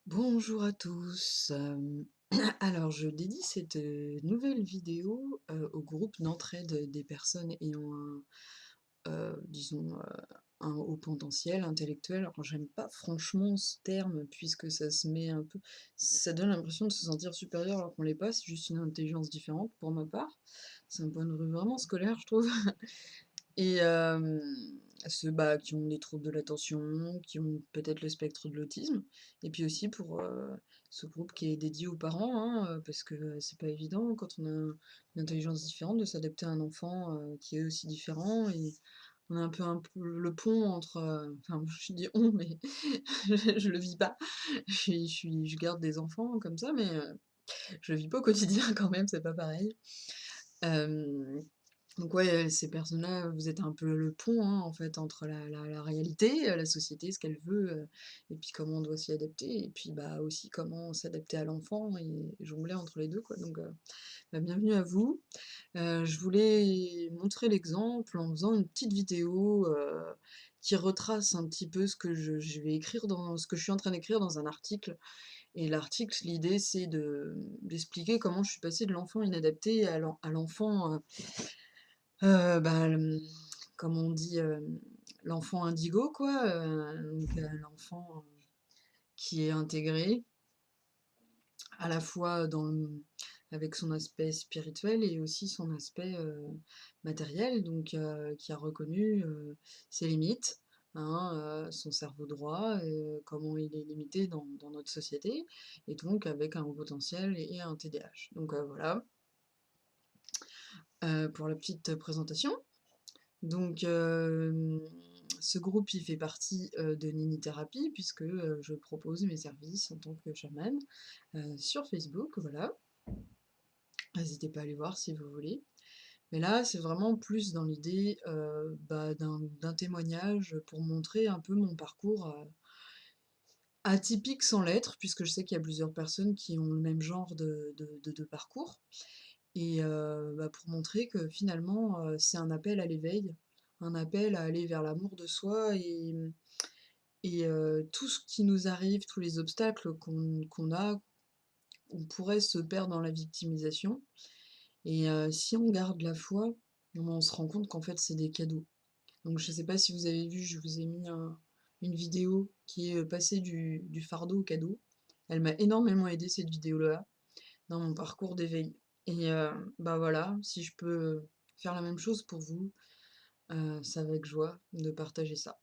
Bonjour à tous. Alors je dédie cette, nouvelle vidéo, au groupe d'entraide des personnes ayant disons, un haut potentiel intellectuel. Alors j'aime pas franchement ce terme puisque ça se met un peu ça donne l'impression de se sentir supérieur alors qu'on l'est pas, c'est juste une intelligence différente pour ma part. C'est un point de vue vraiment scolaire, je trouve. Et ceux, bah, qui ont des troubles de l'attention, qui ont peut-être le spectre de l'autisme, et puis aussi pour, ce groupe qui est dédié aux parents, hein, parce que, c'est pas évident quand on a une intelligence différente de s'adapter à un enfant, qui est aussi différent et on est un peu le pont entre, enfin je dis «on» mais je le vis pas. Je garde des enfants comme ça, mais je le vis pas au quotidien quand même, c'est pas pareil. Hem donc ouais, ces personnes-là, vous êtes un peu le pont, hein, en fait, entre la réalité, la société, ce qu'elle veut, et puis comment on doit s'y adapter et puis, bah, aussi comment s'adapter à l'enfant et jongler entre les 2 quoi, donc bah, bienvenue à vous. Je voulais montrer l'exemple en faisant une petite vidéo, qui retrace un petit peu ce que je vais écrire dans ce que je suis en train d'écrire dans un article et l'article, l'idée, c'est d'expliquer comment je suis passée de l'enfant inadapté à l'enfant, bah, comme on dit, l'enfant indigo quoi, donc l'enfant qui est intégré à la fois avec son aspect spirituel et aussi son aspect, matériel, donc qui a reconnu, ses limites, hein, son cerveau droit, comment il est limité dans notre société et donc avec un haut potentiel et un TDAH. Donc voilà, pour la petite présentation. Donc ce groupe, il fait partie, de Nini Thérapie puisque, je propose mes services en tant que chamane, sur Facebook, voilà. N'hésitez pas à aller voir si vous voulez. Mais là, c'est vraiment plus dans l'idée, bah, d'un témoignage pour montrer un peu mon parcours, atypique sans l'être, puisque je sais qu'il y a plusieurs personnes qui ont le même genre de parcours et bah, pour montrer que finalement, c'est un appel à l'éveil, un appel à aller vers l'amour de soi et tout ce qui nous arrive, tous les obstacles qu'on a, on pourrait se perdre dans la victimisation et si on garde la foi, on se rend compte qu'en fait, c'est des cadeaux. Donc je sais pas si vous avez vu, je vous ai mis une vidéo qui est, passée du fardeau au cadeau. Elle m'a énormément aidée cette vidéo-là, dans mon parcours d'éveil et bah, voilà, si je peux faire la même chose pour vous, c'est avec joie de partager ça.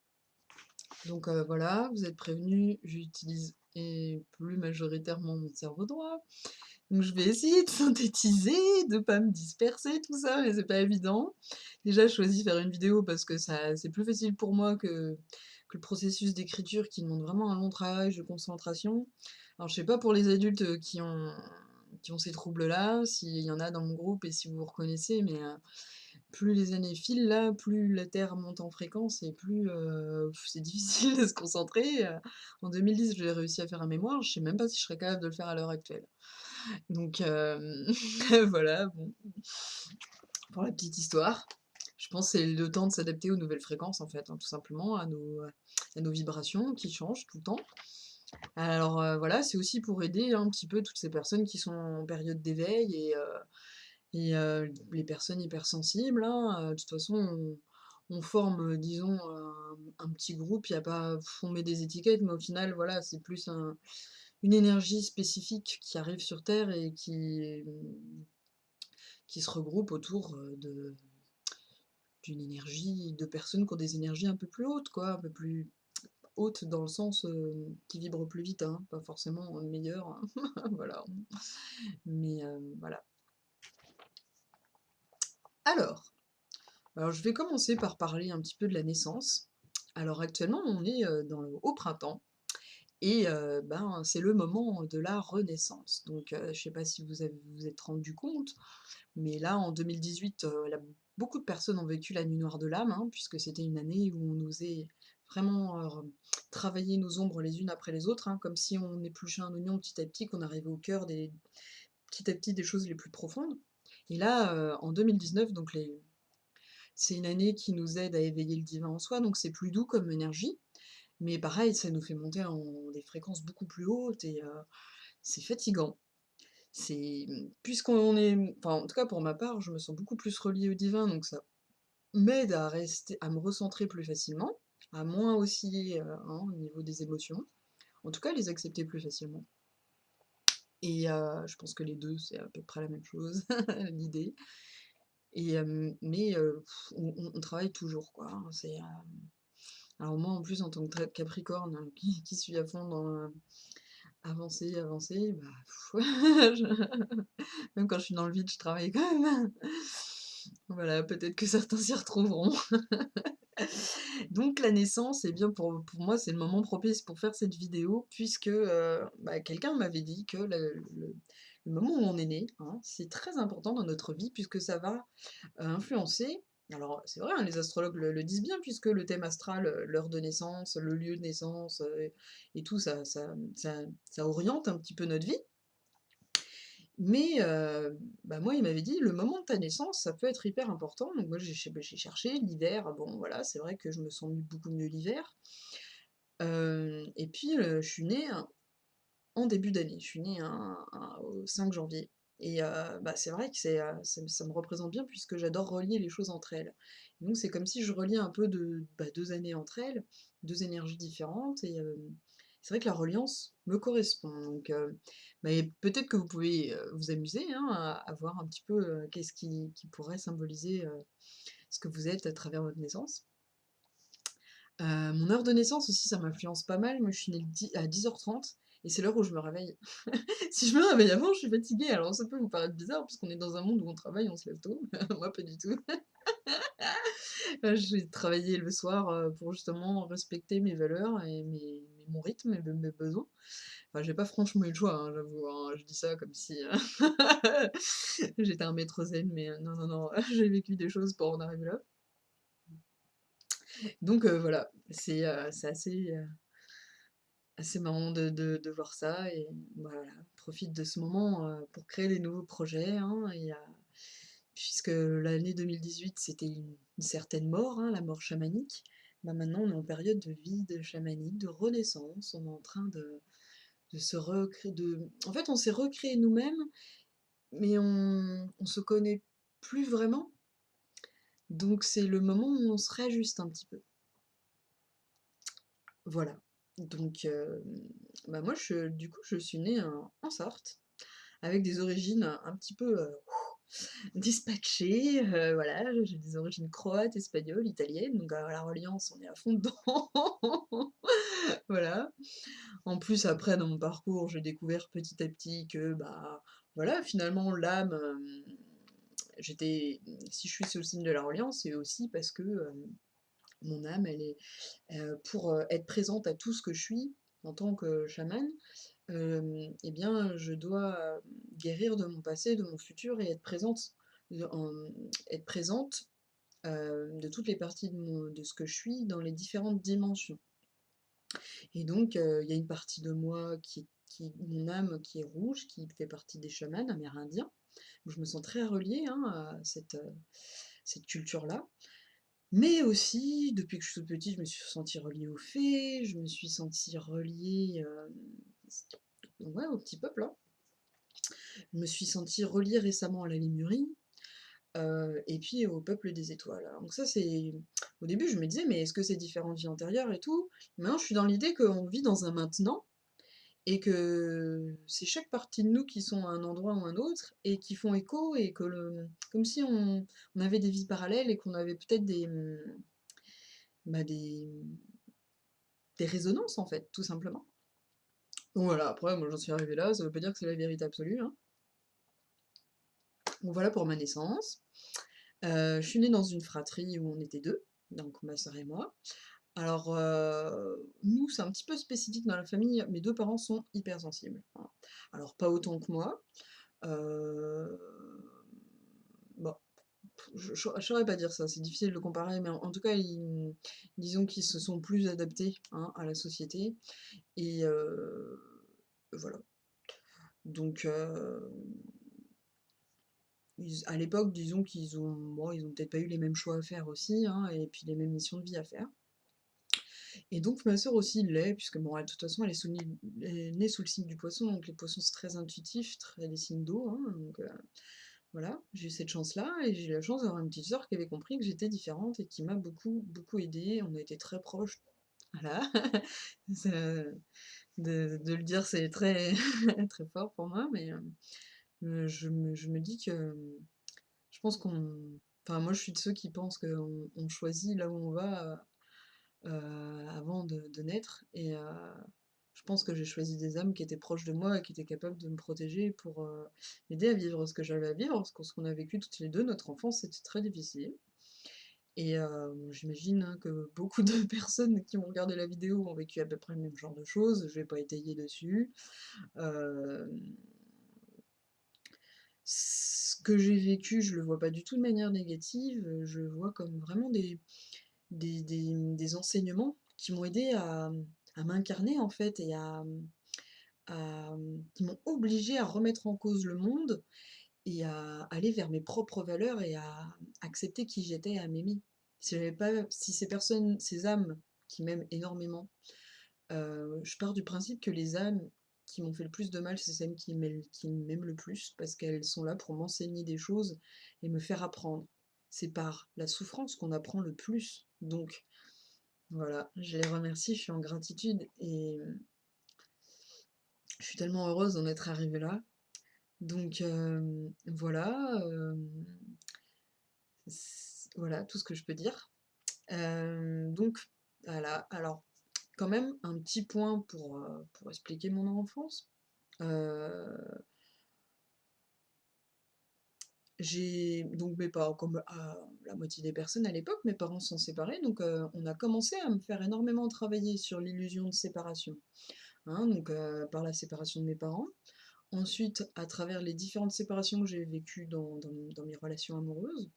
Donc voilà, vous êtes prévenus, j'utilise et plus majoritairement mon cerveau droit. Donc je vais essayer de synthétiser, de pas me disperser, tout ça, mais c'est pas évident. Déjà, je choisis de faire une vidéo parce que ça c'est plus facile pour moi que le processus d'écriture qui demande vraiment un long travail de concentration. Alors je sais pas pour les adultes, qui ont ces troubles-là, s'il y en a dans mon groupe et si vous vous reconnaissez, mais plus les années filent là, plus la Terre monte en fréquence et plus, c'est difficile de se concentrer, En 2010, j'ai réussi à faire un mémoire, je sais même pas si je serais capable de le faire à l'heure actuelle. Donc voilà, bon, pour la petite histoire. Je pense que c'est le temps de s'adapter aux nouvelles fréquences en fait, hein, tout simplement, à nos vibrations qui changent tout le temps. Alors, voilà, c'est aussi pour aider un petit peu toutes ces personnes qui sont en période d'éveil et les personnes hypersensibles, hein, de toute façon, on forme, disons, un petit groupe, il y a pas on met des étiquettes, mais au final, voilà, c'est plus une énergie spécifique qui arrive sur terre et qui se regroupe autour, d'une énergie de personnes qui ont des énergies un peu plus hautes, quoi, un peu plus hautes dans le sens, qui vibrent plus vite, hein, pas forcément, meilleures, hein, voilà. Mais voilà. Alors je vais commencer par parler un petit peu de la naissance. Alors actuellement, on est, dans le haut printemps et ben, c'est le moment de la renaissance. Donc je sais pas si vous êtes rendu compte, mais là, en 2018, beaucoup de personnes ont vécu la nuit noire de l'âme, hein, puisque c'était une année où on osait vraiment, travailler nos ombres les unes après les autres, hein, comme si on épluchait un oignon petit à petit, qu'on arrivait au cœur petit à petit des choses les plus profondes. Et là, en 2019, donc c'est une année qui nous aide à éveiller le divin en soi, donc c'est plus doux comme énergie. Mais pareil, ça nous fait monter en des fréquences beaucoup plus hautes et c'est fatigant. Puisqu'on est enfin, en tout cas pour ma part, je me sens beaucoup plus reliée au divin, donc ça m'aide à me recentrer plus facilement, à moins osciller, hein, au niveau des émotions. En tout cas, les accepter plus facilement et je pense que les 2 c'est à peu près la même chose, l'idée et mais on travaille toujours quoi, hein, alors moi en plus en tant que Capricorne, qui suis à fond dans, avancer, avancer, bah, je même quand je suis dans le vide, je travaille quand même. Voilà, peut-être que certains s'y retrouveront. Donc la naissance, eh bien pour moi, c'est le moment propice pour faire cette vidéo puisque, bah, quelqu'un m'avait dit que le moment où on est né, hein, c'est très important dans notre vie puisque ça va, influencer alors c'est vrai, hein, les astrologues le disent bien puisque le thème astral, l'heure de naissance, le lieu de naissance, et tout ça oriente un petit peu notre vie. Mais bah, moi, il m'avait dit: «Le moment de ta naissance, ça peut être hyper important». Donc moi, j'ai cherché l'hiver, bon voilà, c'est vrai que je me sens beaucoup mieux l'hiver. Et puis, je suis née en début d'année. Je suis née au 5 janvier et bah, c'est vrai que ça me représente bien puisque j'adore relier les choses entre elles. Donc c'est comme si je reliais un peu 2 années entre elles, 2 énergies différentes et c'est vrai que la reliance me correspond. Donc mais peut-être que vous pouvez, vous amuser, hein, à voir un petit peu, qu'est-ce qui pourrait symboliser, ce que vous êtes à travers votre naissance. Mon heure de naissance aussi, ça m'influence pas mal. Moi, je suis née à 10h30 et c'est l'heure où je me réveille. Si je me réveille avant, je suis fatiguée. Alors ça peut vous paraître bizarre puisqu'on est dans un monde où on travaille, on se lève tôt. Moi, pas du tout. J'ai travaillé le soir, pour justement respecter mes valeurs et mon rythme et mes besoins. Enfin, j'ai pas franchement eu le choix, hein, j'avoue, hein. Je dis ça comme si, j'étais un maître zen, mais non, non, non, j'ai vécu des choses pour en arriver là. Donc voilà, c'est assez marrant de voir ça et voilà, profite de ce moment, pour créer des nouveaux projets, hein et puisque l'année 2018 c'était une certaine mort, hein, la mort chamanique, bah, maintenant on est en période de vide chamanique, de renaissance, on est en train de se recréer en fait on s'est recréé nous-mêmes, mais on se connaît plus vraiment, donc c'est le moment où on se réajuste un petit peu. Voilà. Donc bah, moi du coup je suis née en Sarthe, avec des origines un petit peu, dispatchées, voilà, j'ai des origines croates, espagnoles, italiennes, donc la reliance, on est à fond dedans. Voilà. En plus après dans mon parcours, j'ai découvert petit à petit que, bah, voilà, finalement l'âme, j'étais si je suis sous le signe de la reliance, c'est aussi parce que, mon âme elle est, pour, être présente à tout ce que je suis en tant que chamane, et bien, je dois, guérir de mon passé, de mon futur et être présente, de toutes les parties de ce que je suis dans les différentes dimensions. Et donc, il y a une partie de moi mon âme qui est rouge, qui fait partie des chamans amérindiens, où je me sens très reliée, hein, à cette culture-là. Mais aussi, depuis que je suis toute petite, je me suis sentie reliée aux fées, je me suis sentie reliée, ouais, au petit peuple, hein. Je me suis sentie reliée récemment à la Lémurie, et puis au peuple des étoiles. Alors donc ça c'est au début je me disais: «Mais est-ce que c'est différentes vies antérieures et tout?» Maintenant je suis dans l'idée qu'on vit dans un maintenant et que c'est chaque partie de nous qui sont à un endroit ou un autre et qui font écho et que comme si on avait des vies parallèles et qu'on avait peut-être bah, des résonances en fait, tout simplement. Donc voilà, après moi j'en suis arrivée là, ça veut pas dire que c'est la vérité absolue, hein. Donc voilà pour ma naissance. Je suis née dans une fratrie où on était 2, donc ma sœur et moi. Alors, nous, c'est un petit peu spécifique dans la famille, mes 2 parents sont hypersensibles, hein. Alors pas autant que moi, heu, bon, je saurais pas dire ça, c'est difficile de comparer, mais en tout cas, disons qu'ils se sont plus adaptés, hein, à la société et voilà. Donc, à l'époque, disons qu'ils ont peut-être pas eu les mêmes choix à faire aussi, hein, et puis les mêmes missions de vie à faire. Et donc ma sœur aussi l'est, puisque bon, elle, de toute façon, elle est née sous le signe du poisson, donc les poissons c'est très intuitif, très des signes d'eau, hein, donc voilà, j'ai eu cette chance-là, et j'ai eu la chance d'avoir une petite sœur qui avait compris que j'étais différente et qui m'a beaucoup, beaucoup aidée. On a été très proches, voilà. Ça- de le dire, c'est très, très fort pour moi, mais je me dis que je pense qu'on... Enfin, moi, je suis de ceux qui pensent qu'on choisit là où on va avant de naître, et je pense que j'ai choisi des âmes qui étaient proches de moi et qui étaient capables de me protéger pour m'aider à vivre ce que j'avais à vivre, parce que ce qu'on a vécu toutes les deux, notre enfance, c'était très difficile. Et bon, j'imagine hein, que beaucoup de personnes qui ont regardé la vidéo ont vécu à peu près le même genre de choses, je vais pas étayer dessus. Euh, Ce que j'ai vécu, je le vois pas du tout de manière négative, je le vois comme vraiment des enseignements qui m'ont aidé à m'incarner en fait et qui m'ont obligé à remettre en cause le monde et à aller vers mes propres valeurs et à accepter qui j'étais et à m'aimer. Si j'avais pas, si ces personnes, ces âmes qui m'aiment énormément, je pars du principe que les âmes qui m'ont fait le plus de mal, c'est celles qui m'aiment le plus, parce qu'elles sont là pour m'enseigner des choses et me faire apprendre. C'est par la souffrance qu'on apprend le plus. Donc voilà, je les remercie, je suis en gratitude et je suis tellement heureuse d'en être arrivée là. Donc voilà, voilà tout ce que je peux dire. Donc voilà, alors quand même un petit point pour expliquer mon enfance. Euh, j'ai donc mes parents, comme la moitié des personnes à l'époque, mes parents sont séparés, donc on a commencé à me faire énormément travailler sur l'illusion de séparation, hein, donc par la séparation de mes parents. Ensuite, à travers les différentes séparations que j'ai vécues dans mes relations amoureuses.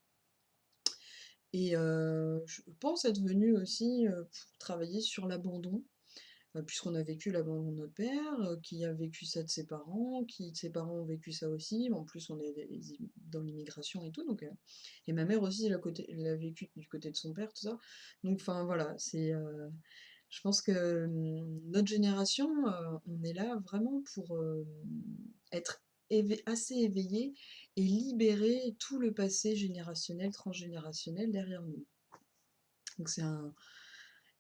Et je pense être venue aussi pour travailler sur l'abandon, puisqu'on a vécu l'abandon de notre père, qui a vécu ça de ses parents, qui ses parents ont vécu ça aussi. En plus, on est dans l'immigration et tout, donc et ma mère aussi, elle a vécu du côté de son père, tout ça. Donc, enfin voilà, je pense que notre génération, on est là vraiment pour être assez éveillé et libérer tout le passé générationnel, transgénérationnel derrière nous. Donc c'est un,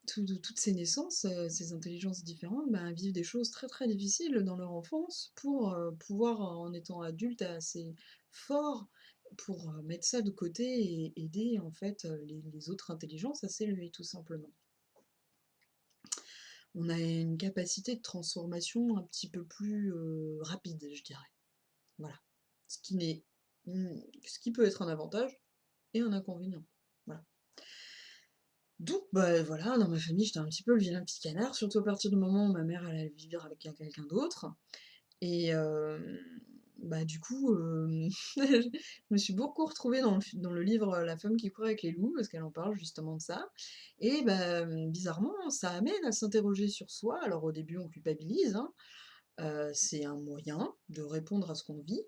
toutes ces naissances, ces intelligences différentes, ben, vivent des choses très très difficiles dans leur enfance pour pouvoir, en étant adulte, assez fort, pour mettre ça de côté et aider en fait les autres intelligences à s'élever tout simplement. On a une capacité de transformation un petit peu plus rapide, je dirais. Voilà. Ce qui n'est, ce qui peut être un avantage et un inconvénient. Voilà. Donc, bah voilà, dans ma famille, j'étais un petit peu le vilain petit canard, surtout à partir du moment où ma mère allait vivre avec quelqu'un d'autre. Et bah du coup, je me suis beaucoup retrouvée dans le livre La femme qui courait avec les loups, parce qu'elle en parle justement de ça. Et bah, bizarrement, ça amène à s'interroger sur soi. Alors au début, on culpabilise, hein. C'est un moyen de répondre à ce qu'on vit,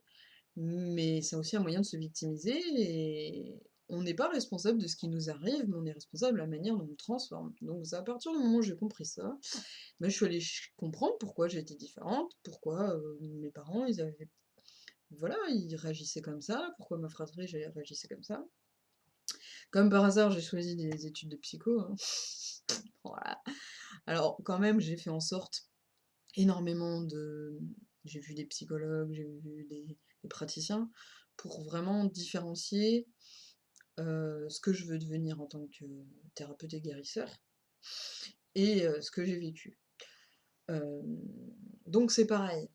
mais c'est aussi un moyen de se victimiser et on n'est pas responsable de ce qui nous arrive, mais on est responsable de la manière dont on le transforme. Donc c'est à partir du moment où j'ai compris ça, bah, je suis allée comprendre pourquoi j'étais différente, pourquoi mes parents, ils avaient, voilà, ils réagissaient comme ça, pourquoi ma fratrie réagissait comme ça. Comme par hasard, j'ai choisi des études de psycho, hein. Voilà. Alors quand même, j'ai fait en sorte énormément de... J'ai vu des psychologues, j'ai vu des praticiens pour vraiment différencier ce que je veux devenir en tant que thérapeute et guérisseur et ce que j'ai vécu. Euh, donc c'est pareil.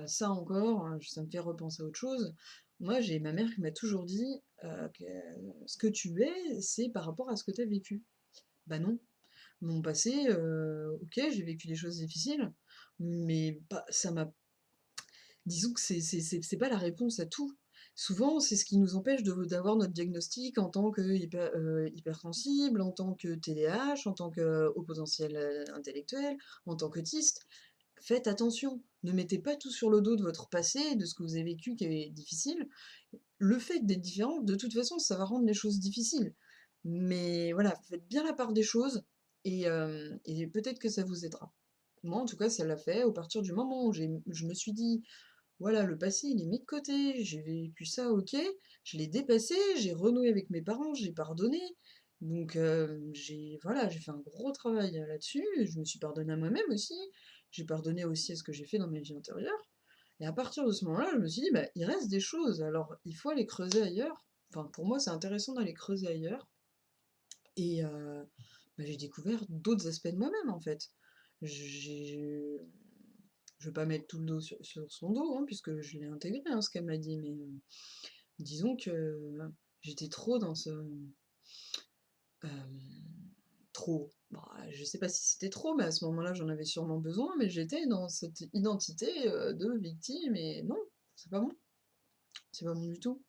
Ça encore, ça me fait repenser à autre chose. Moi, j'ai ma mère qui m'a toujours dit que ce que tu es, c'est par rapport à ce que tu as vécu. Bah non. Mon passé, ok, j'ai vécu des choses difficiles, mais ça m'a... Disons que c'est pas la réponse à tout. Souvent, c'est ce qui nous empêche d'avoir notre diagnostic en tant que hypersensible, en tant que TDAH, en tant que haut potentiel intellectuel, en tant qu'autiste. Faites attention, ne mettez pas tout sur le dos de votre passé, de ce que vous avez vécu qui est difficile. Le fait d'être différent, de toute façon, ça va rendre les choses difficiles. Mais voilà, faites bien la part des choses et peut-être que ça vous aidera. Moi, en tout cas, ça l'a fait. Au partir du moment où je me suis dit: «Voilà, le passé, il est mis de côté, j'ai vécu ça, OK, je l'ai dépassé, j'ai renoué avec mes parents, j'ai pardonné». Donc voilà, j'ai fait un gros travail, là-dessus, et je me suis pardonnée à moi-même aussi. J'ai pardonné aussi à ce que j'ai fait dans ma vie antérieure, et à partir de ce moment-là, je me suis dit: «Bah, il reste des choses, alors il faut aller creuser ailleurs». Enfin, pour moi, c'est intéressant d'aller creuser ailleurs, et bah, j'ai découvert d'autres aspects de moi-même, en fait. J'ai je vais pas mettre tout le dos sur son dos, hein, puisque je l'ai intégré, hein, ce qu'elle m'a dit, mais disons que j'étais trop dans ce... trop... Bah, je sais pas si c'était trop, mais à ce moment-là, j'en avais sûrement besoin, mais j'étais dans cette identité de victime, et non, c'est pas bon, c'est pas bon du tout.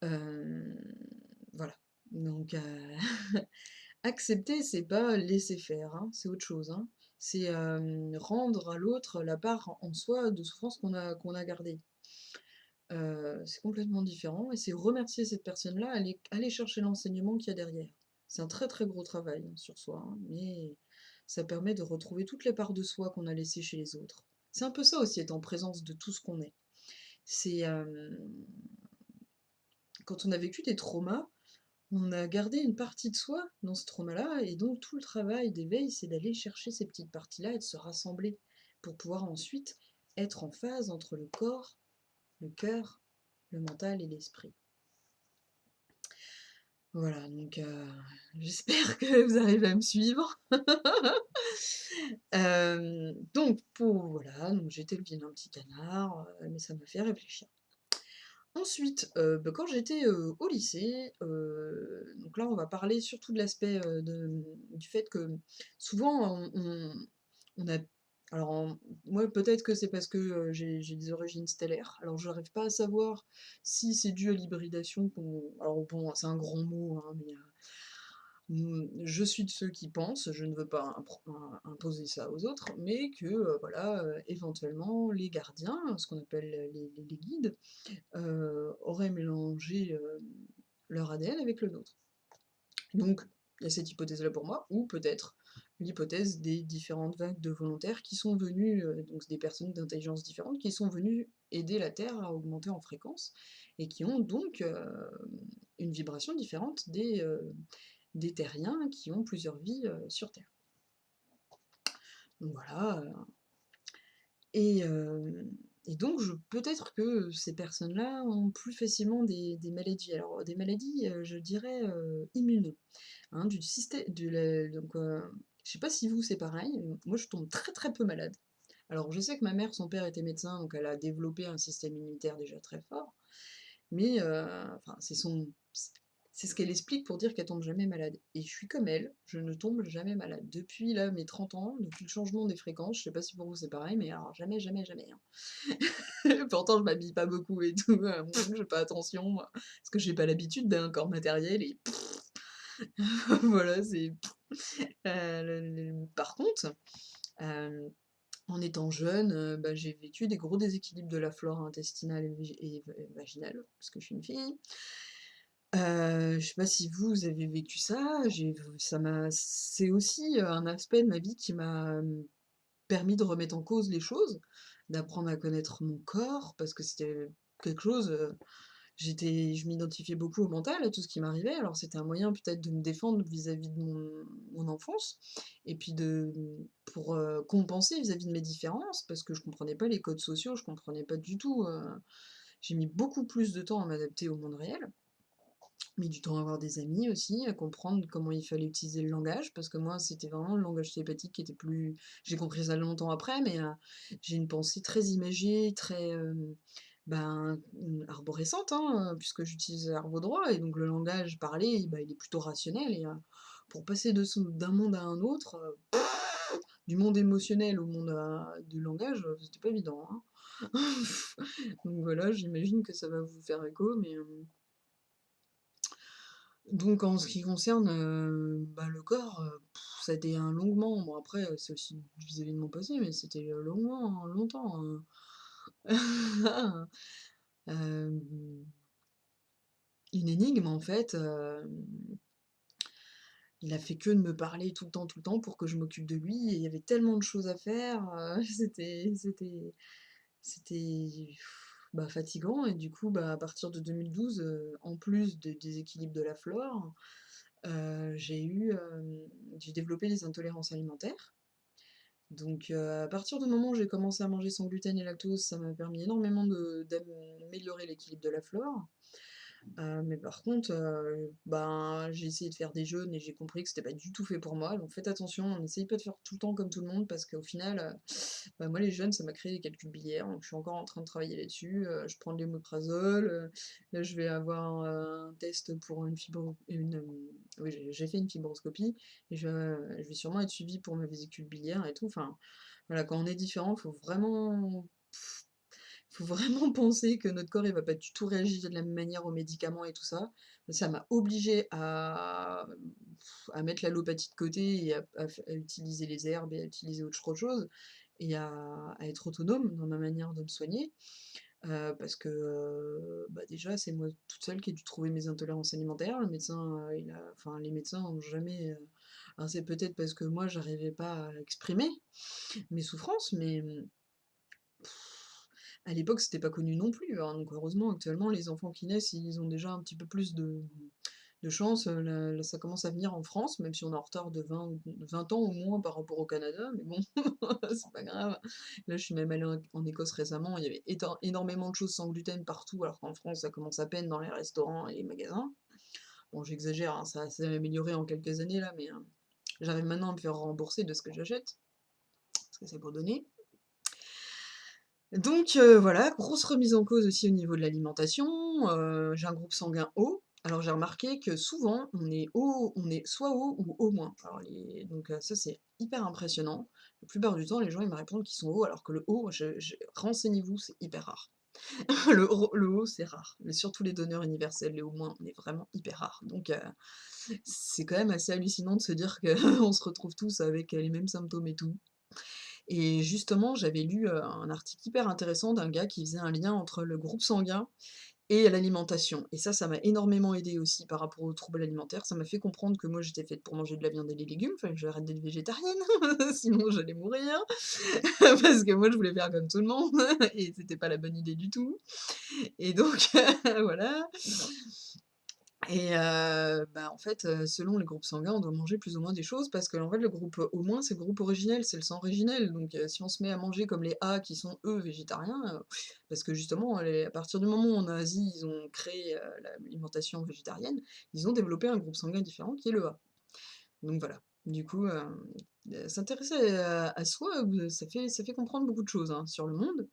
Euh, voilà. Donc, accepter, c'est pas laisser faire, hein, c'est autre chose, hein. C'est rendre à l'autre la part en soi de souffrance qu'on a gardée. C'est complètement différent, et c'est remercier cette personne-là, aller chercher l'enseignement qu'il y a derrière. C'est un très très gros travail, hein, sur soi, hein, mais ça permet de retrouver toutes les parts de soi qu'on a laissées chez les autres. C'est un peu ça aussi, être en présence de tout ce qu'on est. C'est quand on a vécu des traumas, on a gardé une partie de soi dans ce trauma-là, et donc tout le travail d'éveil, c'est d'aller chercher ces petites parties-là et de se rassembler pour pouvoir ensuite être en phase entre le corps, le cœur, le mental et l'esprit. Voilà, donc j'espère que vous arrivez à me suivre. Donc voilà, donc j'ai été le vilain petit canard, mais ça m'a fait réfléchir. Ensuite, bah, quand j'étais, au lycée, donc là on va parler surtout de l'aspect, du fait que souvent on a... alors moi peut-être que c'est parce que, j'ai des origines stellaires, alors je n'arrive pas à savoir si c'est dû à l'hybridation alors bon, c'est un grand mot, hein, mais je suis de ceux qui pensent, je ne veux pas imposer ça aux autres, mais que, voilà, éventuellement les gardiens, ce qu'on appelle les guides, auraient mélangé leur ADN avec le nôtre. Donc, il y a cette hypothèse-là pour moi, ou peut-être l'hypothèse des différentes vagues de volontaires qui sont venus, donc des personnes d'intelligence différentes, qui sont venues aider la Terre à augmenter en fréquence, et qui ont donc une vibration différente des terriens qui ont plusieurs vies sur Terre. Donc voilà, et, euh, et donc peut-être que ces personnes-là ont plus facilement des maladies. Alors des maladies, je dirais, immunes, hein, du système, donc, je sais pas si vous c'est pareil, mais moi je tombe très très peu malade. Alors je sais que ma mère, son père était médecin, donc elle a développé un système immunitaire déjà très fort, mais enfin, c'est ce qu'elle explique pour dire qu'elle tombe jamais malade. Et je suis comme elle, je ne tombe jamais malade. Depuis là, mes 30 ans, depuis le changement des fréquences, je sais pas si pour vous c'est pareil, mais alors jamais, jamais, jamais, hein. Pourtant, je m'habille pas beaucoup et tout, je fais pas attention, moi, parce que j'ai pas l'habitude d'un corps matériel, et voilà, c'est... Par contre, en étant jeune, bah, j'ai vécu des gros déséquilibres de la flore intestinale et vaginale, parce que je suis une fille. Je sais pas si vous avez vécu ça, c'est aussi, un aspect de ma vie qui m'a, permis de remettre en cause les choses, d'apprendre à connaître mon corps, parce que c'était quelque chose, je m'identifiais beaucoup au mental, à tout ce qui m'arrivait, alors c'était un moyen peut-être de me défendre vis-à-vis de mon enfance, et puis pour compenser vis-à-vis de mes différences, parce que je comprenais pas les codes sociaux, je comprenais pas du tout, j'ai mis beaucoup plus de temps à m'adapter au monde réel, mis du temps à avoir des amis aussi, à comprendre comment il fallait utiliser le langage, parce que moi, c'était vraiment le langage télépathique qui était plus... J'ai compris ça longtemps après, mais j'ai une pensée très imagée, très ben, arborescente, hein, puisque j'utilise l'arbre droit, et donc le langage parlé, bah, il est plutôt rationnel, et pour passer d'un monde à un autre, du monde émotionnel au monde du langage, c'était pas évident, hein. Donc voilà, j'imagine que ça va vous faire écho, mais... Donc en ce qui concerne, bah, le corps, ça a été un longuement, bon après, c'est aussi vis-à-vis de mon passé, mais c'était, longuement, longtemps, hem, une énigme en fait, il a fait que de me parler tout le temps pour que je m'occupe de lui et il y avait tellement de choses à faire, c'était bah, fatigant et du coup, bah, à partir de 2012, en plus de déséquilibre de la flore, j'ai développé des intolérances alimentaires. Donc, à partir du moment où j'ai commencé à manger sans gluten et lactose, ça m'a permis énormément d'améliorer l'équilibre de la flore. Mais par contre, ben, j'ai essayé de faire des jeûnes et j'ai compris que c'était pas du tout fait pour moi. Donc faites attention, n'essayez pas de faire tout le temps comme tout le monde parce qu'au final, bah, moi les jeûnes, ça m'a créé des calculs biliaires, donc je suis encore en train de travailler là-dessus. Je prends de l'oméprazole, là je vais avoir un test pour oui, j'ai fait une fibroscopie et je vais sûrement être suivie pour ma vésicule biliaire et tout. Enfin, voilà, quand on est différent, faut vraiment penser que notre corps, il va pas du tout réagir de la même manière aux médicaments et tout ça. Ça m'a obligée à mettre l'allopathie de côté et à utiliser les herbes et à utiliser autre chose et à être autonome dans ma manière de me soigner. Parce que bah déjà, c'est moi toute seule qui ai dû trouver mes intolérances alimentaires. Le médecin, enfin, les médecins ont jamais. Alors c'est peut-être parce que moi, j'arrivais pas à exprimer mes souffrances, mais à l'époque, c'était pas connu non plus, hein, donc heureusement, actuellement, les enfants qui naissent, ils ont déjà un petit peu plus de chance. Là, ça commence à venir en France, même si on est en retard de 20 ans au moins par rapport au Canada, mais bon, c'est pas grave. Là, je suis même allée en Écosse récemment, il y avait énormément de choses sans gluten partout, alors qu'en France, ça commence à peine dans les restaurants et les magasins. Bon, j'exagère, hein, ça s'est amélioré en quelques années là, mais j'arrive maintenant à me faire rembourser de ce que j'achète, parce que c'est pour donner. Donc voilà, grosse remise en cause aussi au niveau de l'alimentation. J'ai un groupe sanguin O. Alors j'ai remarqué que souvent on est soit O ou O-. Alors donc ça c'est hyper impressionnant. La plupart du temps les gens ils me répondent qu'ils sont O alors que le O, renseignez-vous, c'est hyper rare. Le O c'est rare, mais surtout les donneurs universels, les O-, on est vraiment hyper rare. Donc c'est quand même assez hallucinant de se dire qu'on se retrouve tous avec les mêmes symptômes et tout. Et justement, j'avais lu, un article hyper intéressant d'un gars qui faisait un lien entre le groupe sanguin et l'alimentation. Et ça m'a énormément aidée aussi par rapport aux troubles alimentaires. Ça m'a fait comprendre que moi, j'étais faite pour manger de la viande et des légumes, fallait que j'arrête d'être végétarienne, sinon j'allais mourir. Parce que moi, je voulais faire comme tout le monde et c'était pas la bonne idée du tout. Et donc voilà. Et bah, en fait, selon les groupes sanguins, on doit manger plus ou moins des choses parce qu'en fait, le groupe O-, c'est le groupe originel, c'est le sang originel. Donc si on se met à manger comme les A qui sont, eux, végétariens, parce que justement, à partir du moment où en Asie, ils ont créé, l'alimentation végétarienne, ils ont développé un groupe sanguin différent qui est le A. Donc voilà. Du coup, s'intéresser à soi, ça fait comprendre beaucoup de choses, hein, sur le monde.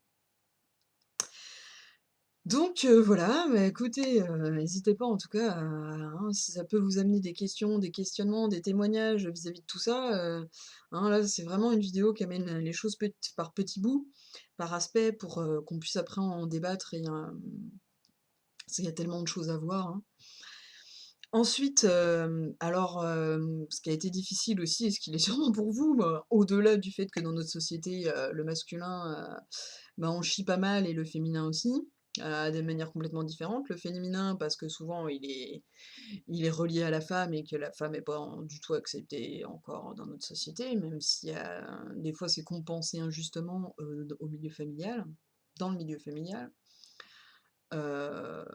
Donc voilà, bah, écoutez, hésitez pas en tout cas hein, si ça peut vous amener des questions, des questionnements, des témoignages vis-à-vis de tout ça, hein, là c'est vraiment une vidéo qui amène les choses par petits bouts, par aspect pour, qu'on puisse après en débattre et parce qu'il y a tellement de choses à voir, hein. Ensuite, alors, ce qui a été difficile aussi et ce qui l'est sûrement pour vous, bah, au-delà du fait que dans notre société, le masculin, bah, on chie pas mal et le féminin aussi, de manière complètement différente. Le féminin parce que souvent il est relié à la femme et que la femme est pas du tout acceptée encore dans notre société, même si, des fois c'est compensé injustement, au milieu familial dans le milieu familial. Heu,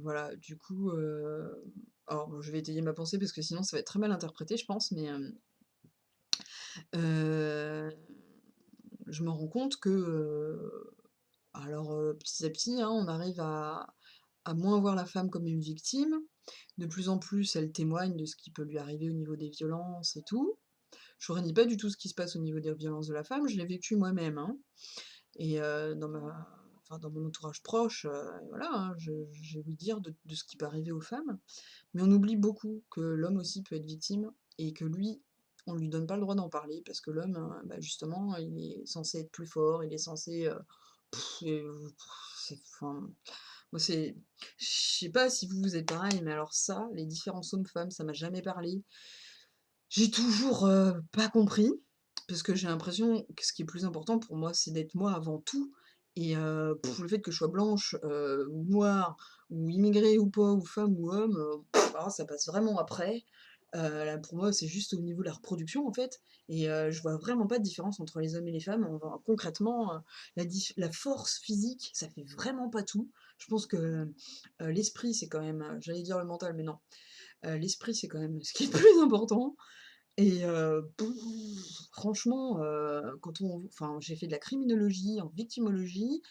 voilà, du coup, alors bon, je vais étayer ma pensée parce que sinon ça va être très mal interprété, je pense, mais heu, je me rends compte que, alors, petit à petit, hein, on arrive à moins voir la femme comme une victime. De plus en plus, elle témoigne de ce qui peut lui arriver au niveau des violences et tout. Je renie pas du tout ce qui se passe au niveau des violences de la femme, je l'ai vécu moi-même, hein, et dans mon entourage proche, voilà, hein, j'ai ouï dire de ce qui peut arriver aux femmes. Mais on oublie beaucoup que l'homme aussi peut être victime et que lui, on lui donne pas le droit d'en parler parce que l'homme, bah, justement, il est censé être plus fort, il est censé, et c'est enfin, moi c'est je sais pas si vous êtes pareil, mais alors ça, les différences hommes-femmes, ça m'a jamais parlé. J'ai toujours, pas compris, parce que j'ai l'impression que ce qui est plus important pour moi, c'est d'être moi avant tout et le fait que je sois blanche, ou noire, ou immigrée ou pas, ou femme ou homme, ça passe vraiment après. Là, pour moi, c'est juste au niveau de la reproduction, en fait, et je vois vraiment pas de différence entre les hommes et les femmes. On va concrètement, la force physique, ça fait vraiment pas tout. Je pense que, l'esprit, c'est quand même, j'allais dire le mental, mais non. L'esprit, c'est quand même ce qui est le plus important, et franchement, quand on enfin, j'ai fait de la criminologie en victimologie,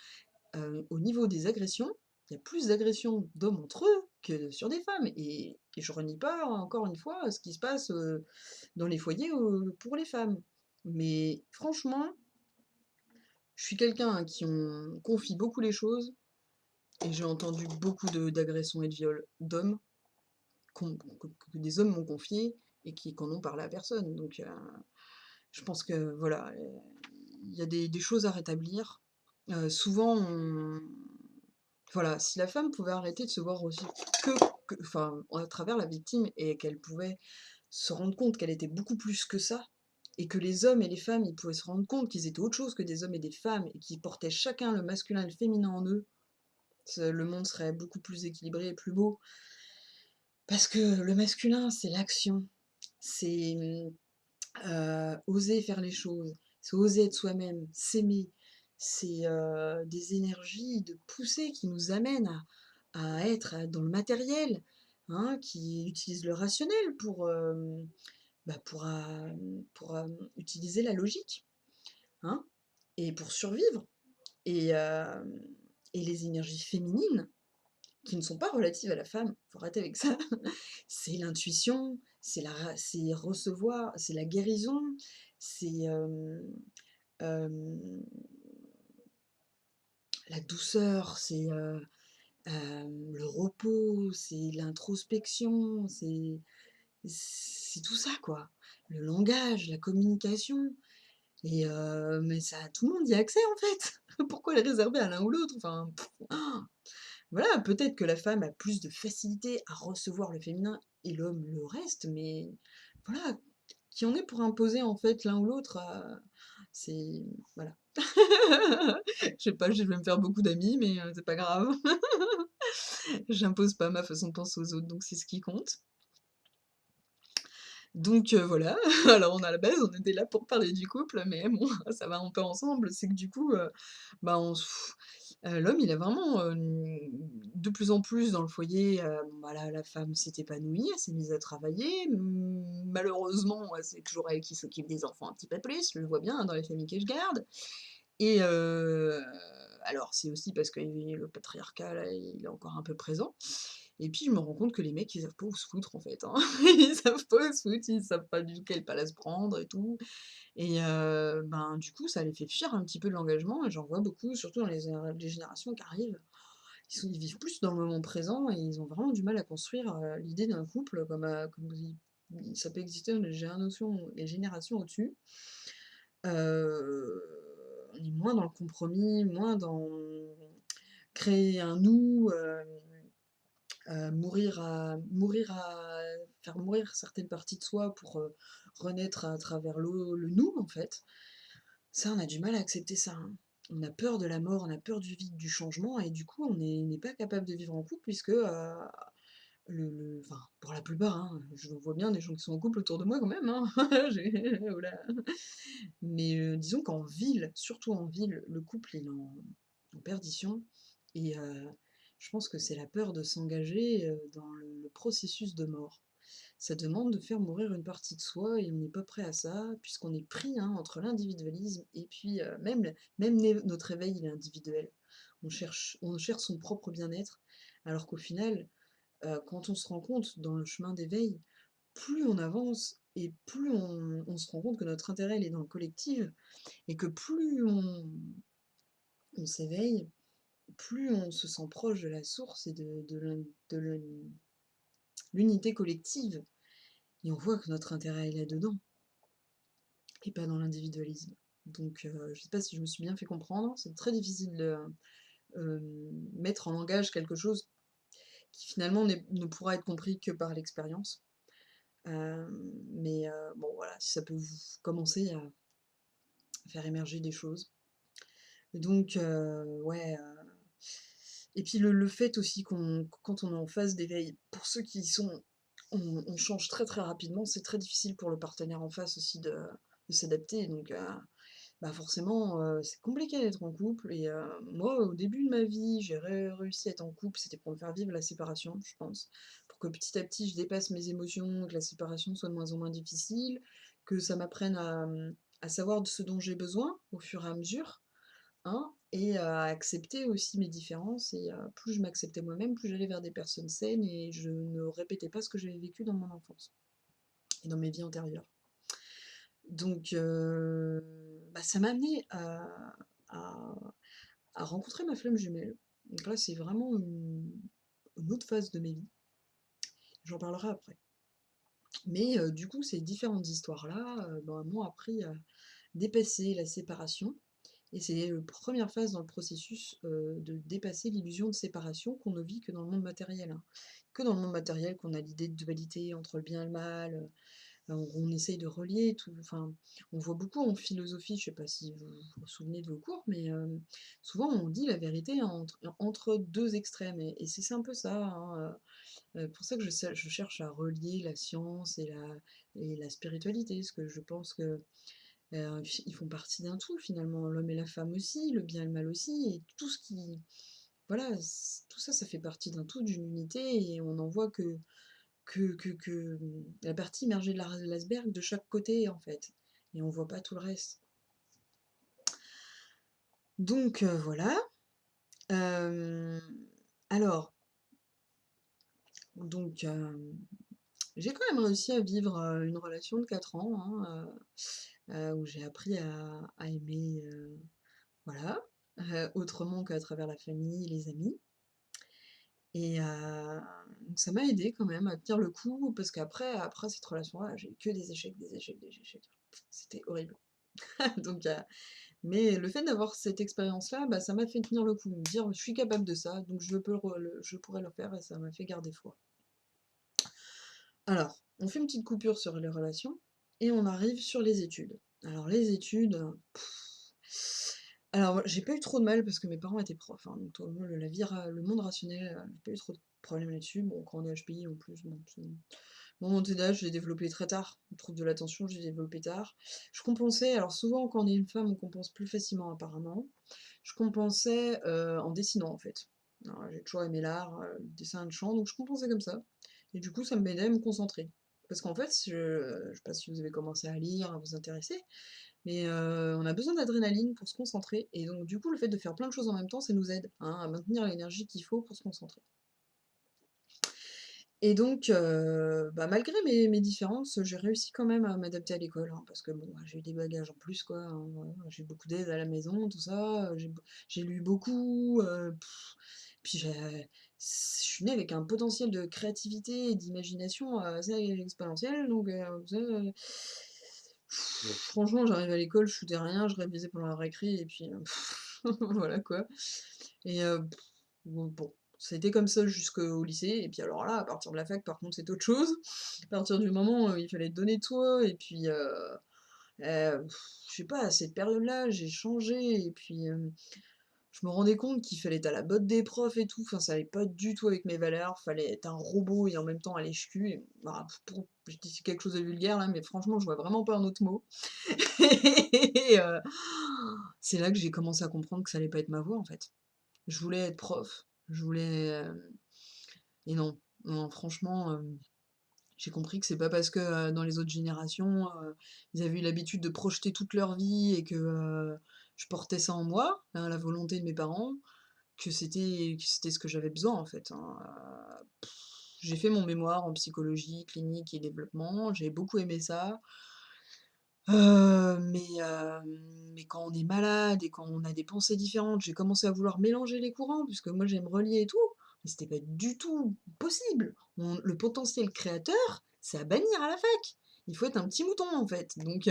au niveau des agressions, il y a plus d'agressions d'hommes entre eux que sur des femmes, et je renie pas, encore une fois, ce qui se passe, dans les foyers, pour les femmes. Mais franchement, je suis quelqu'un à qui on confie beaucoup les choses, et j'ai entendu beaucoup d'agressions et de viols d'hommes que des hommes m'ont confié et qui qu'en ont parlé à personne. Donc je pense que voilà, il y a des choses à rétablir. Souvent, voilà, si la femme pouvait arrêter de se voir aussi que, enfin, à travers la victime, et qu'elle pouvait se rendre compte qu'elle était beaucoup plus que ça, et que les hommes et les femmes, ils pouvaient se rendre compte qu'ils étaient autre chose que des hommes et des femmes, et qu'ils portaient chacun le masculin et le féminin en eux, le monde serait beaucoup plus équilibré et plus beau. Parce que le masculin, c'est l'action, c'est oser faire les choses, c'est oser être soi-même, s'aimer, c'est des énergies de poussée qui nous amènent à être dans le matériel, hein, qui utilisent le rationnel bah, utiliser la logique, hein, et pour survivre. Et, et les énergies féminines, qui ne sont pas relatives à la femme, faut arrêter avec ça, c'est l'intuition, c'est recevoir, c'est la guérison, c'est la douceur, c'est le repos, c'est l'introspection, c'est tout ça, quoi. Le langage, la communication, et mais ça, tout le monde y a accès, en fait. Pourquoi les réserver à l'un ou l'autre? Enfin, voilà, peut-être que la femme a plus de facilité à recevoir le féminin et l'homme le reste, mais voilà, qui on est pour imposer en fait l'un ou l'autre, c'est voilà. Je sais pas, je vais me faire beaucoup d'amis, mais c'est pas grave. J'impose pas ma façon de penser aux autres, donc c'est ce qui compte. Donc voilà, alors on à la base, on était là pour parler du couple, mais bon, ça va un peu ensemble. C'est que du coup, bah, l'homme, il a vraiment, de plus en plus dans le foyer, bon, bah, la femme s'est épanouie, elle s'est mise à travailler. Malheureusement, c'est toujours elle qui s'occupe des enfants un petit peu plus, je le vois bien, hein, dans les familles que je garde. Et alors c'est aussi parce que le patriarcat, là, il est encore un peu présent. Et puis je me rends compte que les mecs, ils savent pas où se foutre, en fait, hein. Ils savent pas où se foutre, ils savent pas du tout quelle place prendre et tout. Et ben, du coup, ça les fait fuir un petit peu de l'engagement, et j'en vois beaucoup, surtout dans les générations qui arrivent. Ils vivent plus dans le moment présent, et ils ont vraiment du mal à construire, l'idée d'un couple comme ça peut exister dans les générations au-dessus. Heu, on est moins dans le compromis, moins dans créer un nous, faire mourir certaines parties de soi pour, renaître à travers le nous, en fait. Ça, on a du mal à accepter ça, hein. On a peur de la mort, on a peur du vide, du changement, et du coup, on n'est pas capable de vivre en couple puisque, enfin, pour la plupart, hein, je vois bien des gens qui sont en couple autour de moi quand même, hein. Oh là! Mais disons qu'en ville, surtout en ville, le couple il est en perdition, et je pense que c'est la peur de s'engager, dans le processus de mort. Ça demande de faire mourir une partie de soi, et on n'est pas prêt à ça, puisqu'on est pris, hein, entre l'individualisme et puis, notre éveil, il est individuel. On cherche son propre bien-être, alors qu'au final, quand on se rend compte dans le chemin d'éveil, plus on avance et plus on se rend compte que notre intérêt, il est dans le collectif, et que plus on s'éveille, plus on se sent proche de la source et de l'unité collective, et on voit que notre intérêt, il est dedans, et pas dans l'individualisme. Donc je sais pas si je me suis bien fait comprendre, c'est très difficile de mettre en langage quelque chose qui finalement ne pourra être compris que par l'expérience. Mais bon voilà, si ça peut vous commencer à faire émerger des choses. Donc ouais, et puis le fait aussi quand on est en phase d'éveil, pour ceux qui sont on change très, très rapidement. C'est très difficile pour le partenaire en face aussi de s'adapter donc bah, forcément, c'est compliqué d'être en couple et moi, au début de ma vie, j'ai réussi à être en couple, c'était pour me faire vivre la séparation, je pense. Pour que petit à petit, je dépasse mes émotions, que la séparation soit de moins en moins difficile, que ça m'apprenne à savoir de ce dont j'ai besoin au fur et à mesure, hein, et à accepter aussi mes différences et plus je m'acceptais moi-même, plus j'allais vers des personnes saines et je ne répétais pas ce que j'avais vécu dans mon enfance et dans mes vies antérieures. Donc bah, ça m'a amené à à rencontrer ma flamme jumelle. Donc là, c'est vraiment une autre phase de ma vie. J'en parlerai après. Mais du coup, ces différentes histoires-là, bah, m'ont appris à dépasser la séparation et c'est, première phase dans le processus, de dépasser l'illusion de séparation qu'on ne vit que dans le monde matériel, hein. Que dans le monde matériel qu'on a l'idée de dualité entre le bien et le mal, on essaye de relier tout, enfin, on voit beaucoup en philosophie, je sais pas si vous vous souvenez de vos cours, mais souvent on dit la vérité entre 2 extrêmes et c'est un peu ça, hein, pour ça que je cherche à relier la science et la spiritualité, parce que je pense que, ils font partie d'un tout finalement, l'homme et la femme aussi, le bien et le mal aussi et tout ce qui voilà, tout ça, ça fait partie d'un tout, d'une unité et on en voit que la partie immergée de l'iceberg de chaque côté, en fait. Et on voit pas tout le reste. Donc voilà. Hem, alors, donc j'ai quand même réussi à vivre, une relation de 4 ans, hein, où j'ai appris à aimer, voilà, autrement qu'à travers la famille, les amis. Et donc ça m'a aidé quand même à tenir le coup, parce qu'après cette relation-là, j'ai eu que des échecs, des échecs, des échecs. C'était horrible. Donc mais le fait d'avoir cette expérience-là, bah, ça m'a fait tenir le coup, me dire: «Je suis capable de ça, donc je pourrais le faire» et ça m'a fait garder foi. Alors, on fait une petite coupure sur les relations et on arrive sur les études. Alors les études, alors j'ai pas eu trop de mal parce que mes parents étaient profs, hein, donc toi, moi, le monde rationnel, j'ai pas eu trop de problèmes là-dessus. Bon, quand on est HPI en plus, bon, c'est mon montée d'âge, je l'ai développé très tard. Le trouble de l'attention, je l'ai développé tard. Je compensais, alors souvent quand on est une femme, on compense plus facilement apparemment. Je compensais, en dessinant en fait. Alors j'ai toujours aimé l'art, le dessin, le chant, donc je compensais comme ça et du coup, ça m'aidait à me concentrer. Parce qu'en fait, je sais pas si vous avez commencé à lire, à vous intéresser, mais on a besoin d'adrénaline pour se concentrer et donc du coup, le fait de faire plein de choses en même temps, ça nous aide, hein, à maintenir l'énergie qu'il faut pour se concentrer. Et donc bah, malgré mes différences, j'ai réussi quand même à m'adapter à l'école, hein, parce que bon, bah, j'ai eu des bagages en plus quoi, hein, voilà. J'ai eu beaucoup d'aide à la maison, tout ça, j'ai lu beaucoup, puis je suis née avec un potentiel de créativité et d'imagination, assez exponentiel donc franchement, j'arrivais à l'école, je foutais rien, je révisais pendant la récré et puis voilà quoi et bon, ça a été comme ça jusqu'au lycée et puis alors là, à partir de la fac, par contre, c'est autre chose. À partir du moment où il fallait donner de soi et puis, je sais pas, à cette période-là, j'ai changé et puis, je me rendais compte qu'il fallait être à la botte des profs et tout, enfin ça allait pas du tout avec mes valeurs, fallait être un robot et en même temps aller lèche-cul et bah, pour je dis quelque chose de vulgaire là, mais franchement, je vois vraiment pas un autre mot et c'est là que j'ai commencé à comprendre que ça allait pas être ma voie, en fait. Je voulais être prof, je voulais, et non, non, franchement, j'ai compris que c'est pas parce que, dans les autres générations, ils avaient eu l'habitude de projeter toute leur vie et que, je portais ça en moi, hein, la volonté de mes parents, que c'était ce que j'avais besoin, en fait, hein, j'ai fait mon mémoire en psychologie clinique et développement, j'ai beaucoup aimé ça, mais quand on est malade et quand on a des pensées différentes, j'ai commencé à vouloir mélanger les courants puisque moi j'aime relier et tout, mais c'était pas du tout possible. Le potentiel créateur, c'est à bannir à la fac. Il faut être un petit mouton en fait. Donc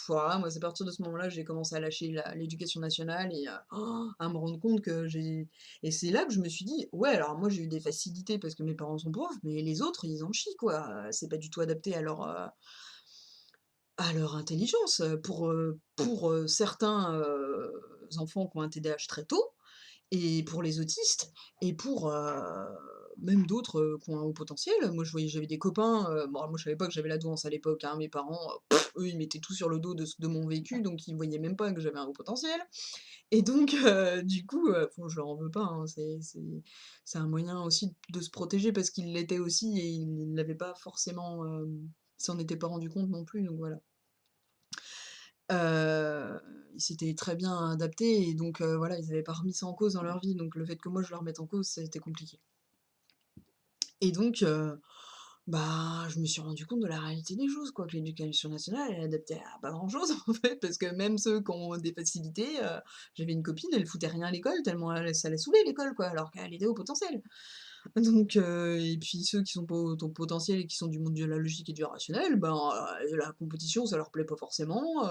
voilà, moi c'est à partir de ce moment-là j'ai commencé à lâcher l'éducation nationale et à me rendre compte que j'ai et c'est là que je me suis dit: «Ouais, alors moi j'ai eu des facilités parce que mes parents sont profs, mais les autres ils en chient quoi, c'est pas du tout adapté à leur intelligence, pour certains, enfants qui ont un TDAH très tôt et pour les autistes et pour, même d'autres, qui ont un haut potentiel. Moi, j'avais des copains, bon, moi, je savais pas que j'avais la douance à l'époque, hein. Mes parents, eux, ils mettaient tout sur le dos de mon vécu, donc ils voyaient même pas que j'avais un haut potentiel. Et donc, du coup, bon, je leur en veux pas, hein, c'est un moyen aussi de se protéger parce qu'ils l'étaient aussi et ils l'avaient pas forcément, ils s'en étaient pas rendus compte non plus, donc voilà. Ils s'étaient très bien adaptés et donc voilà, ils avaient pas remis ça en cause dans leur vie, donc le fait que moi je le remette en cause, ça a été compliqué. Et donc, bah, je me suis rendu compte de la réalité des choses, quoi, que l'éducation nationale, elle est adaptée à pas grand-chose, en fait, parce que même ceux qui ont des facilités, j'avais une copine, elle foutait rien à l'école tellement ça la saoulait l'école, quoi, alors qu'elle était au potentiel. Donc et puis ceux qui sont pas au potentiel et qui sont du monde de la logique et du rationnel, ben, la compétition, ça leur plaît pas forcément,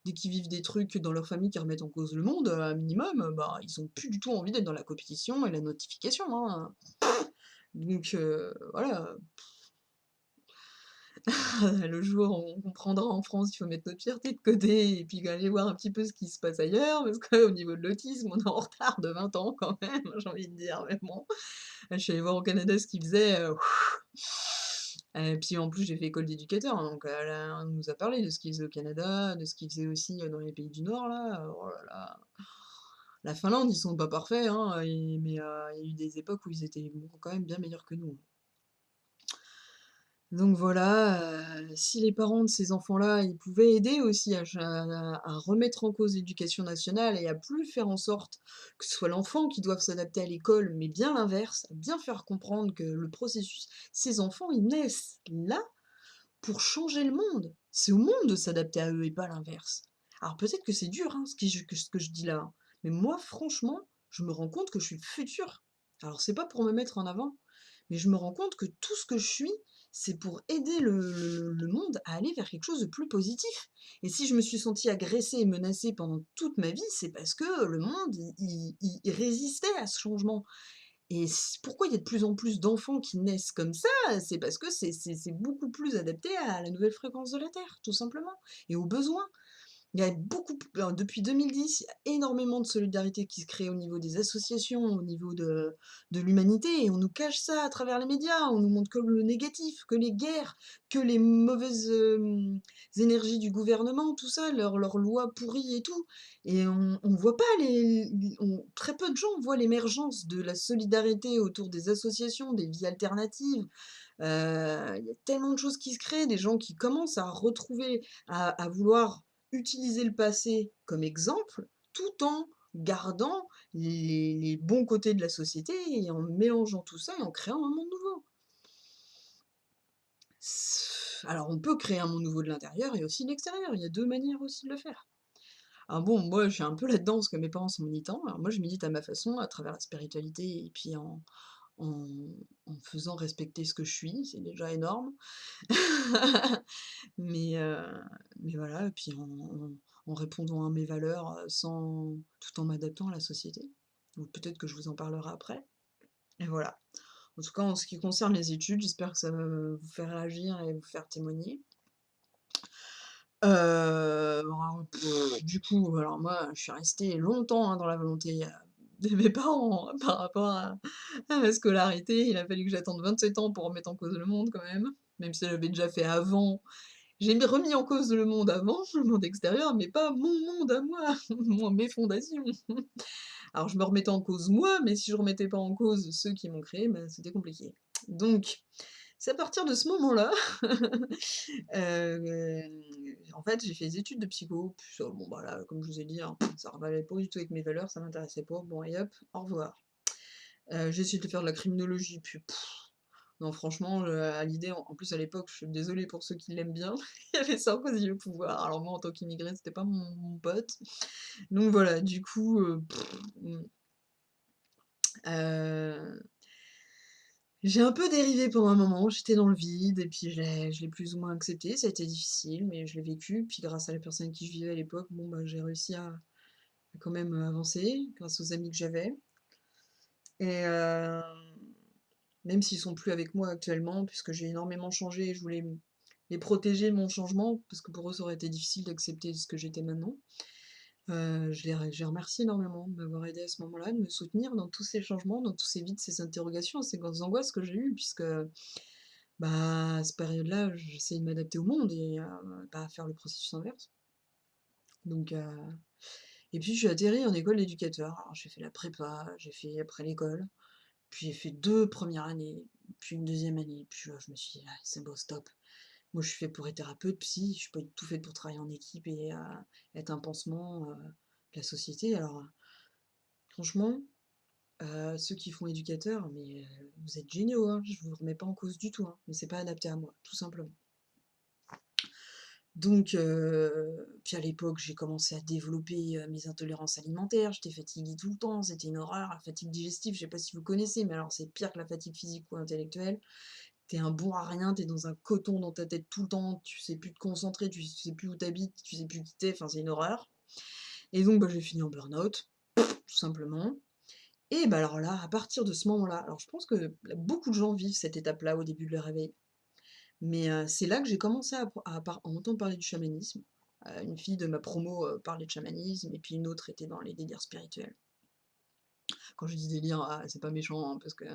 dès qu'ils vivent des trucs dans leur famille qui remettent en cause le monde, un minimum, bah, ils ont plus du tout envie d'être dans la compétition et la notification, hein. Donc voilà. Le jour où on comprendra en France, il faut mettre notre fierté de côté et puis aller voir un petit peu ce qui se passe ailleurs, parce qu'au niveau de l'autisme, on est en retard de 20 ans quand même, j'ai envie de dire, mais bon. Je suis allée voir au Canada ce qu'ils faisaient, et puis en plus j'ai fait école d'éducateur, hein, donc elle nous a parlé de ce qu'ils faisaient au Canada, de ce qu'ils faisaient aussi, dans les pays du Nord là, oh là là. La Finlande, ils sont pas parfaits, hein, mais il y a eu des époques où ils étaient bon, quand même bien meilleurs que nous. Donc voilà, si les parents de ces enfants-là, ils pouvaient aider aussi à remettre en cause l'éducation nationale et à plus faire en sorte que ce soit l'enfant qui doive s'adapter à l'école, mais bien l'inverse, à bien faire comprendre que le processus ces enfants, ils naissent là pour changer le monde. C'est au monde de s'adapter à eux et pas l'inverse. Alors peut-être que c'est dur, hein, ce que je dis là, hein, mais moi franchement, je me rends compte que je suis le futur. Alors c'est pas pour me mettre en avant, mais je me rends compte que tout ce que je suis, c'est pour aider le monde à aller vers quelque chose de plus positif. Et si je me suis sentie agressée et menacée pendant toute ma vie, c'est parce que le monde, il résistait à ce changement. Et pourquoi il y a de plus en plus d'enfants qui naissent comme ça? C'est parce que c'est beaucoup plus adapté à la nouvelle fréquence de la Terre, tout simplement, et aux besoins. Il y a beaucoup p depuis 2010, il y a énormément de solidarité qui se crée au niveau des associations, au niveau de l'humanité et on nous cache ça à travers les médias. On nous montre que le négatif, que les guerres, que les mauvaises, énergies du gouvernement, tout ça, leurs lois pourries et tout et on voit pas très peu de gens voient l'émergence de la solidarité autour des associations, des vies alternatives. Il y a tellement de choses qui se créent, des gens qui commencent à retrouver, à vouloir utiliser le passé comme exemple, tout en gardant les bons côtés de la société et en mélangeant tout ça et en créant un monde nouveau. Alors on peut créer un monde nouveau de l'intérieur et aussi de l'extérieur, il y a 2 manières aussi de le faire. Alors bon, moi je suis un peu là-dedans parce que mes parents sont militants, alors moi je milite à ma façon, à travers la spiritualité et puis en en faisant respecter ce que je suis, c'est déjà énorme. Mais heu, mais voilà et puis en répondant à mes valeurs, sans tout en m'adaptant à la société. Donc peut-être que je vous en parlerai après et voilà. En tout cas, en ce qui concerne les études, j'espère que ça va vous faire réagir et vous faire témoigner. Alors, du coup, alors moi, je suis restée longtemps, hein, dans la volonté, de mes parents, hein, par rapport à ma scolarité. Il a fallu que j'attende 27 ans pour remettre en cause le monde quand même si je l'avais déjà fait avant. J'ai remis en cause le monde avant, le monde extérieur, mais pas mon monde à moi, mes fondations. Alors je me remettais en cause moi, mais si je remettais pas en cause ceux qui m'ont créé, bah, c'était compliqué. Donc, c'est à partir de ce moment-là, en fait, j'ai fait des études de psycho, puis ça, bon bah là, comme je vous ai dit, hein, ça ne pas du tout avec mes valeurs, ça m'intéressait pas, bon et hop, au revoir. J'ai essayé de faire de la criminologie, puis non franchement, à l'idée en plus à l'époque, je suis désolée pour ceux qui l'aiment bien, il y avait Sarkozy au pouvoir. Alors moi en tant qu'immigrée, c'était pas mon pote. Donc voilà, du coup, mmh, heu, j'ai un peu dérivé pendant un moment, j'étais dans le vide et puis je l'ai plus ou moins accepté. Ça a été difficile, mais je l'ai vécu. Puis grâce à la personne avec qui je vivais à l'époque, bon bah, j'ai réussi à quand même, avancer grâce aux amis que j'avais et même s'ils sont plus avec moi actuellement, puisque j'ai énormément changé et je voulais les protéger de mon changement, parce que pour eux, ça aurait été difficile d'accepter ce que j'étais maintenant. Je les remercie énormément de m'avoir aidé à ce moment-là, de me soutenir dans tous ces changements, dans tous ces vides, ces interrogations, ces grosses angoisses que j'ai eues puisque, bah, à cette période-là, j'essayais de m'adapter au monde et pas faire le processus inverse. Donc et puis je suis atterrie en école d'éducateur. Alors j'ai fait la prépa, j'ai fait après l'école, puis j'ai fait 2 premières années, puis une deuxième année, puis là je me suis dit: «Ah c'est bon stop. Moi je suis fait pour être thérapeute, psy, je suis pas du tout faite pour travailler en équipe et être un pansement, de la société». Alors, franchement, ceux qui font éducateur, mais vous êtes géniaux, hein, je vous remets pas en cause du tout, hein, mais c'est pas adapté à moi, tout simplement. Donc puis à l'époque, j'ai commencé à développer, mes intolérances alimentaires, j'étais fatiguée tout le temps, c'était une horreur, la fatigue digestive, je sais pas si vous connaissez, mais alors c'est pire que la fatigue physique ou intellectuelle. Tu es un bon à rien, tu es dans un coton dans ta tête tout le temps, tu sais plus te concentrer, tu sais plus où tu habites, tu sais plus qui tu es, enfin c'est une horreur. Et donc bah, j'ai fini en burn-out, tout simplement. Et bah, alors là, à partir de ce moment-là, alors je pense que beaucoup de gens vivent cette étape-là au début de leur réveil. Mais c'est là que j'ai commencé à entendre parler du chamanisme. Une fille de ma promo, parlait de chamanisme et puis une autre était dans les délires spirituels. Quand je dis délire, c'est pas méchant, hein, parce que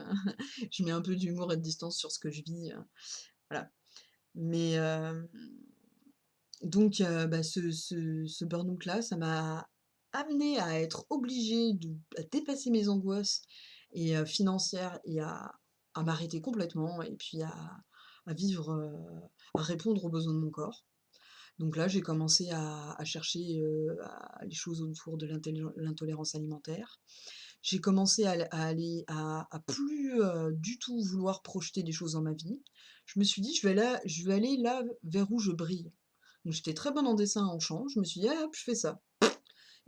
je mets un peu d'humour et de distance sur ce que je vis, voilà. Mais donc bah, ce burn-out-là, ça m'a amenée à être obligée à dépasser mes angoisses et financières et à m'arrêter complètement et puis à vivre, à répondre aux besoins de mon corps. Donc là, j'ai commencé à chercher, les choses autour de l'intolérance alimentaire. J'ai commencé à aller à plus, du tout vouloir projeter des choses dans ma vie. Je me suis dit: je vais aller là vers où je brille». Donc j'étais très bonne en dessin, en chant, je me suis dit: «Ah hop, je fais ça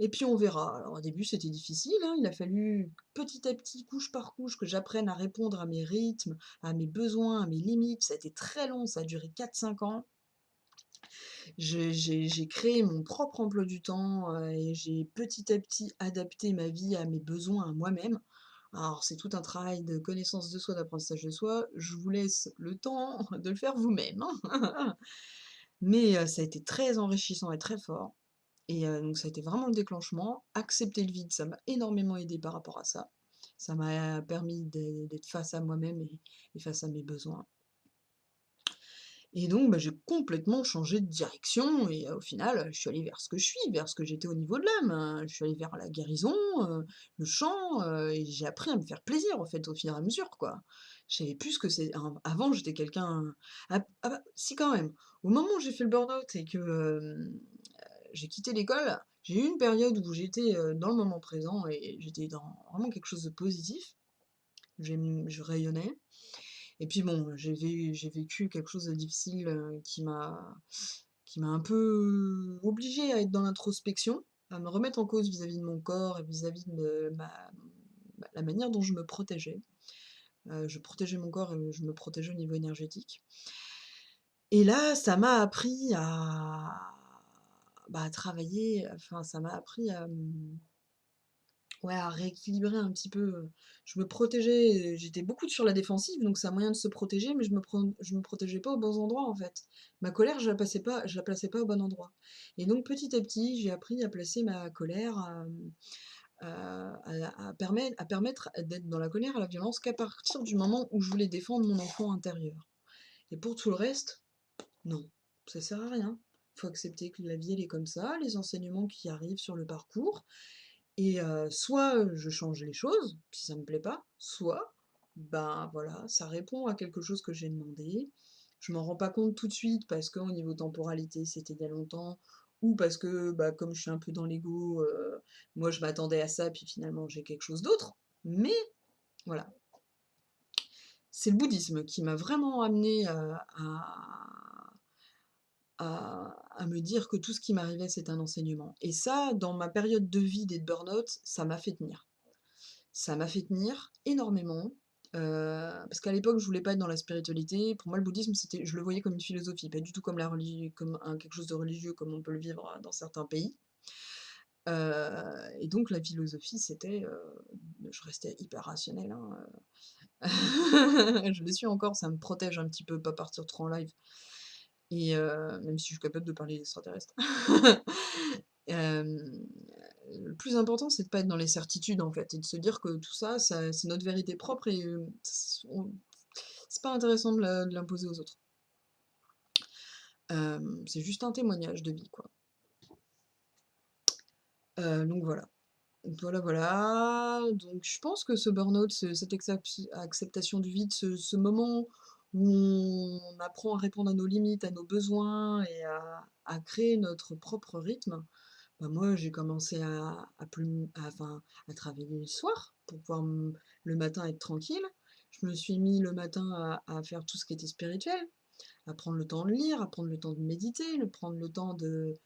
et puis on verra». Alors au début, c'était difficile, hein, il a fallu petit à petit, couche par couche, que j'apprenne à répondre à mes rythmes, à mes besoins, à mes limites. Ça a été très long, ça a duré 4 5 ans. J'ai créé mon propre emploi du temps, et j'ai petit à petit adapté ma vie à mes besoins à moi-même. Alors c'est tout un travail de connaissance de soi, d'apprentissage de soi. Je vous laisse le temps de le faire vous-même, hein. Mais ça a été très enrichissant et très fort et donc ça a été vraiment le déclenchement. Accepter le vide, ça m'a énormément aidé par rapport à ça. Ça m'a permis d'être face à moi-même et face à mes besoins. Et donc, bah, j'ai complètement changé de direction et au final, je suis allée vers ce que je suis, vers ce que j'étais au niveau de l'âme, hein. Je suis allée vers la guérison, le chant, et j'ai appris à me faire plaisir, en fait, au fur et à mesure, quoi. Je savais plus ce que c'est avant, j'étais quelqu'un ah bah, si quand même. Au moment où j'ai fait le burn-out et que, j'ai quitté l'école, j'ai eu une période où j'étais, dans le moment présent et j'étais dans vraiment quelque chose de positif. Je rayonnais. Et puis bon, j'ai vécu quelque chose de difficile, qui m'a un peu obligée à être dans l'introspection, à me remettre en cause vis-à-vis de mon corps et vis-à-vis de la manière dont je me protégeais. Je protégeais mon corps et je me protégeais au niveau énergétique. Et là, ça m'a appris à travailler, enfin ça m'a appris ouais, à rééquilibrer un petit peu, je me protégeais, j'étais beaucoup sur la défensive, donc c'est un moyen de se protéger, mais je me protégeais pas aux bons endroits, en fait. Ma colère, je la plaçais pas au bon endroit et donc petit à petit, j'ai appris à placer ma colère, à permettre d'être dans la colère et la violence qu'à partir du moment où je voulais défendre mon enfant intérieur et pour tout le reste, non, ça sert à rien. Faut accepter que la vie, elle est comme ça, les enseignements qui arrivent sur le parcours et soit, je change les choses, si ça me plaît pas, soit, ben, voilà, ça répond à quelque chose que j'ai demandé. Je m'en rends pas compte tout de suite parce qu'au niveau temporalité, c'était il y a longtemps ou parce que, bah, comme je suis un peu dans l'ego, moi je m'attendais à ça, puis finalement j'ai quelque chose d'autre. Mais voilà, c'est le bouddhisme qui m'a vraiment amenée, à me dire que tout ce qui m'arrivait, c'est un enseignement et ça, dans ma période de vide et de burn-out, ça m'a fait tenir. Ça m'a fait tenir énormément, parce qu'à l'époque, je voulais pas être dans la spiritualité. Pour moi, le bouddhisme, je le voyais comme une philosophie, pas du tout comme quelque chose de religieux comme on peut le vivre, dans certains pays. Et donc la philosophie, c'était, je restais hyper rationnelle, hein, je le suis encore, ça me protège un petit peu, pas partir trop en live et même si je suis capable de parler d'extraterrestres. Hem le plus important, c'est de pas être dans les certitudes, en fait, et de se dire que tout ça, c'est notre vérité propre et c'est pas intéressant de l'imposer aux autres. C'est juste un témoignage de vie, quoi. Donc voilà. Donc voilà, voilà. Donc je pense que ce burn-out, cette acceptation du vide, ce moment où on apprend à répondre à nos limites, à nos besoins et à créer notre propre rythme, bah, moi j'ai commencé à plus enfin, à travailler le soir pour pouvoir le matin être tranquille. Je me suis mis le matin à faire tout ce qui était spirituel, à prendre le temps de lire, à prendre le temps de méditer, de prendre le temps de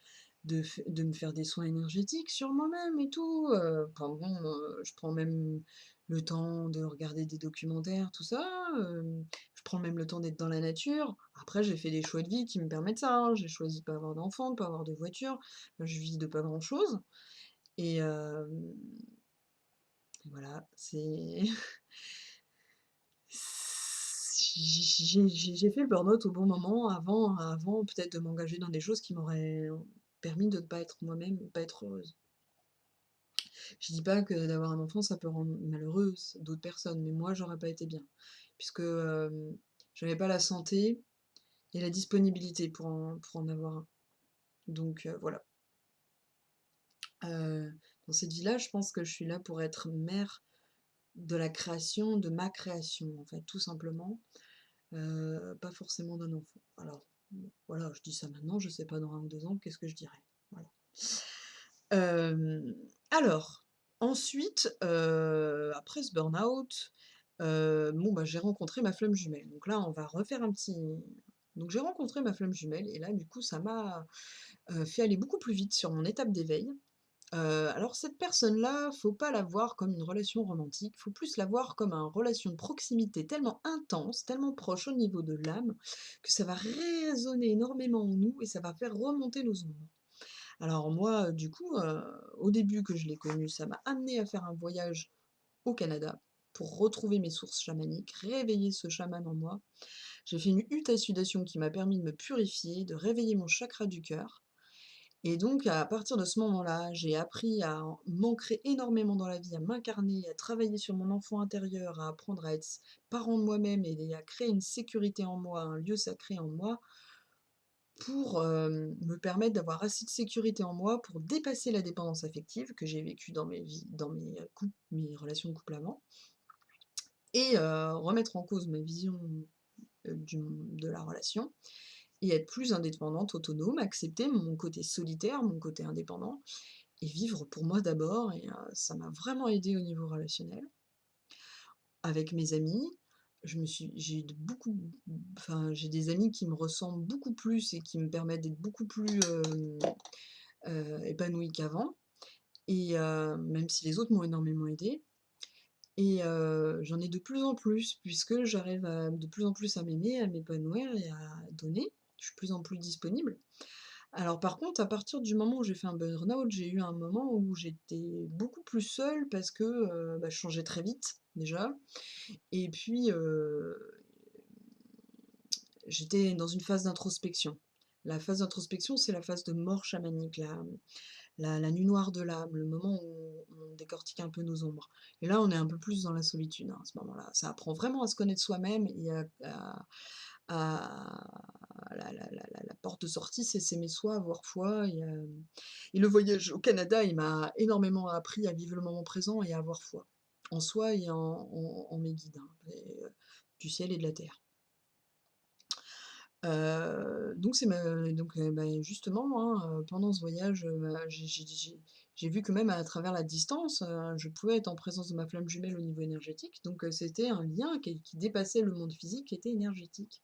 me faire des soins énergétiques sur moi-même et tout. Enfin bon, je prends même le temps de regarder des documentaires, tout ça. Je prends même le temps d'être dans la nature. Après, j'ai fait des choix de vie qui me permettent ça, hein. J'ai choisi de pas avoir d'enfant, de pas avoir de voiture. Je vis de pas grand-chose. Et voilà, c'est j'ai fait le burn-out au bon moment, avant peut-être de m'engager dans des choses qui m'auraient permis de ne pas être moi-même, pas être heureuse. Je dis pas que d'avoir un enfant, ça peut rendre malheureuse d'autres personnes, mais moi, j'aurais pas été bien. Puisque j'avais pas la santé et la disponibilité pour en avoir un. Donc voilà. Dans cette vie-là, je pense que je suis là pour être mère de la création, de ma création, en fait, tout simplement. Pas forcément d'un enfant. Alors, bon, voilà, je dis ça maintenant, je sais pas dans 1 ou 2 ans, qu'est-ce que je dirais? Voilà. Hem, alors, ensuite, après ce burn-out, bon, bah, j'ai rencontré ma flamme jumelle. Donc là, on va refaire un petit donc j'ai rencontré ma flamme jumelle et là, du coup, ça m'a, fait aller beaucoup plus vite sur mon étape d'éveil. Alors cette personne-là, faut pas la voir comme une relation romantique, faut plus la voir comme une relation de proximité tellement intense, tellement proche au niveau de l'âme, que ça va résonner énormément en nous et ça va faire remonter nos ombres. Alors moi, du coup, au début que je l'ai connue, ça m'a amené à faire un voyage au Canada pour retrouver mes sources chamaniques, réveiller ce chaman en moi. J'ai fait une hutte à sudation qui m'a permis de me purifier, de réveiller mon chakra du cœur. Et donc, à partir de ce moment-là, j'ai appris à m'ancrer énormément dans la vie, à m'incarner, à travailler sur mon enfant intérieur, à apprendre à être parent de moi-même et à créer une sécurité en moi, un lieu sacré en moi, pour me permettre d'avoir assez de sécurité en moi pour dépasser la dépendance affective que j'ai vécue dans mes vies, dans mes relations de couple avant, et remettre en cause ma vision de la relation et être plus indépendante, autonome, accepter mon côté solitaire, mon côté indépendant, et vivre pour moi d'abord. Et ça m'a vraiment aidée au niveau relationnel. Avec mes amis, j'ai eu enfin, j'ai des amis qui me ressemblent beaucoup plus et qui me permettent d'être beaucoup plus épanouie qu'avant. Et même si les autres m'ont énormément aidée. Et j'en ai de plus en plus, puisque j'arrive de plus en plus à m'aimer, à m'épanouir et à donner. Je suis de plus en plus disponible. Alors par contre, à partir du moment où j'ai fait un burn-out, j'ai eu un moment où j'étais beaucoup plus seule parce que, bah, je changeais très vite, déjà. Et puis, j'étais dans une phase d'introspection. La phase d'introspection, c'est la phase de mort chamanique, la nuit noire de l'âme, le moment où on décortique un peu nos ombres. Et là, on est un peu plus dans la solitude, hein, à ce moment-là. Ça apprend vraiment à se connaître soi-même et la porte de sortie, c'est s'aimer soi, avoir foi. Et le voyage au Canada, il m'a énormément appris à vivre le moment présent et à avoir foi en soi et en mes guides, hein, du ciel et de la terre. Donc c'est ma donc bah, justement, hein, pendant ce voyage, bah, j'ai vu que même à travers la distance, je pouvais être en présence de ma flamme jumelle au niveau énergétique. Donc c'était un lien qui dépassait le monde physique, qui était énergétique.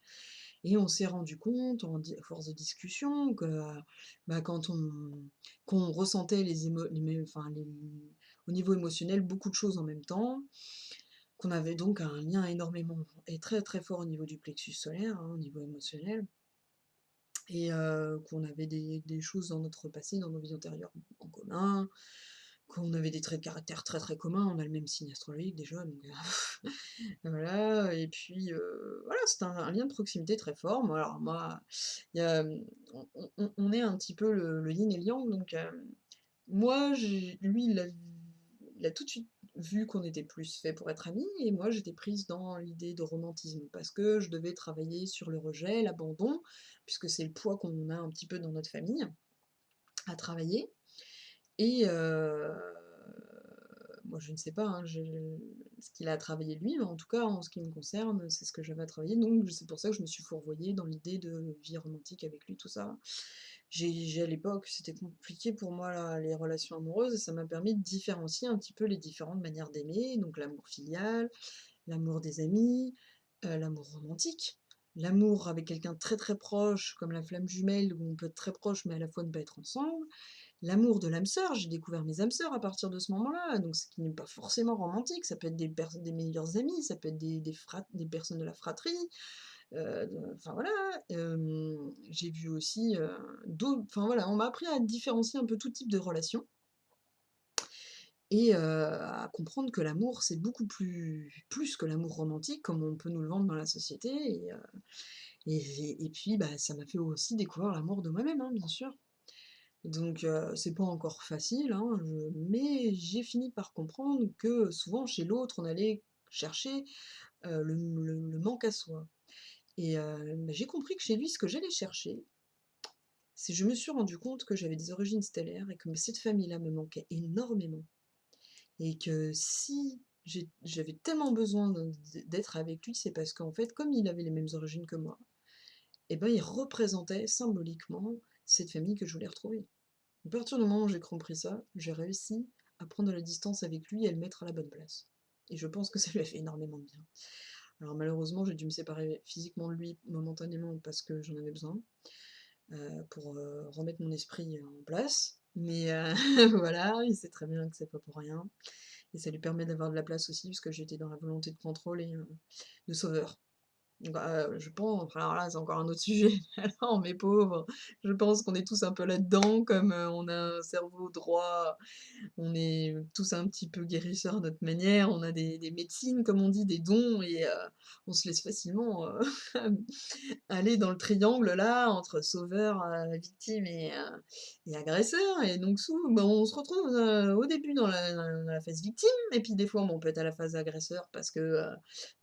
Et on s'est rendu compte, à force de discussion, que, bah, qu'on ressentait les mêmes enfin au niveau émotionnel, beaucoup de choses en même temps, qu'on avait donc un lien énormément et très, très fort au niveau du plexus solaire, hein, au niveau émotionnel. Et qu'on avait des choses dans notre passé, dans nos vies antérieures en commun, qu'on avait des traits de caractère très, très communs. On a le même signe astrologique déjà, donc voilà. Et puis, voilà, c'est un lien de proximité très fort. Moi alors moi, il y a, on est un petit peu le yin et le yang, donc moi, lui, il a tout de suite vu qu'on était plus fait pour être amis, et moi, j'étais prise dans l'idée de romantisme, parce que je devais travailler sur le rejet, l'abandon, puisque c'est le poids qu'on a un petit peu dans notre famille, à travailler. Et moi, je ne sais pas, hein, ce qu'il a à travailler lui, mais en tout cas, en ce qui me concerne, c'est ce que j'avais à travailler, donc c'est pour ça que je me suis fourvoyée dans l'idée de vie romantique avec lui, tout ça. À l'époque, c'était compliqué pour moi, les relations amoureuses, et ça m'a permis de différencier un petit peu les différentes manières d'aimer, donc l'amour filial, l'amour des amis, l'amour romantique, l'amour avec quelqu'un de très très proche, comme la flamme jumelle, où on peut être très proche mais à la fois ne pas être ensemble, l'amour de l'âme sœur, j'ai découvert mes âmes sœurs à partir de ce moment-là, donc ce qui n'est pas forcément romantique, ça peut être des meilleurs amis, ça peut être des personnes de la fratrie, enfin voilà. J'ai vu aussi d'autres, enfin voilà, on m'a appris à différencier un peu tout type de relations, et à comprendre que l'amour, c'est beaucoup plus que l'amour romantique, comme on peut nous le vendre dans la société, et puis, bah, ça m'a fait aussi découvrir l'amour de moi-même, hein, bien sûr. Donc c'est pas encore facile, hein, mais j'ai fini par comprendre que souvent chez l'autre, on allait chercher, le manque à soi, et bah, j'ai compris que chez lui, ce que j'allais chercher, c'est je me suis rendu compte que j'avais des origines stellaires et que cette famille-là me manquait énormément, et que si j'avais tellement besoin d'être avec lui, c'est parce qu'en fait, comme il avait les mêmes origines que moi, et ben, il représentait symboliquement cette famille que je voulais retrouver. À partir du moment où j'ai compris ça, j'ai réussi à prendre de la distance avec lui et à le mettre à la bonne place. Et je pense que ça lui a fait énormément de bien. Alors malheureusement, j'ai dû me séparer physiquement de lui momentanément parce que j'en avais besoin, pour remettre mon esprit en place. Mais voilà, il sait très bien que c'est pas pour rien. Et ça lui permet d'avoir de la place aussi, parce que j'étais dans la volonté de contrôle et de sauveur. Bah, je pense, alors là, c'est encore un autre sujet. Alors mes pauvres, je pense qu'on est tous un peu là-dedans, comme, on a un cerveau droit, on est tous un petit peu guérisseurs à notre manière, on a des médecines, comme on dit, des dons, et on se laisse facilement, aller dans le triangle là, entre sauveur, victime et agresseur, et donc ben, on se retrouve, au début dans la phase victime, et puis des fois, bon, on peut être à la phase agresseur parce que,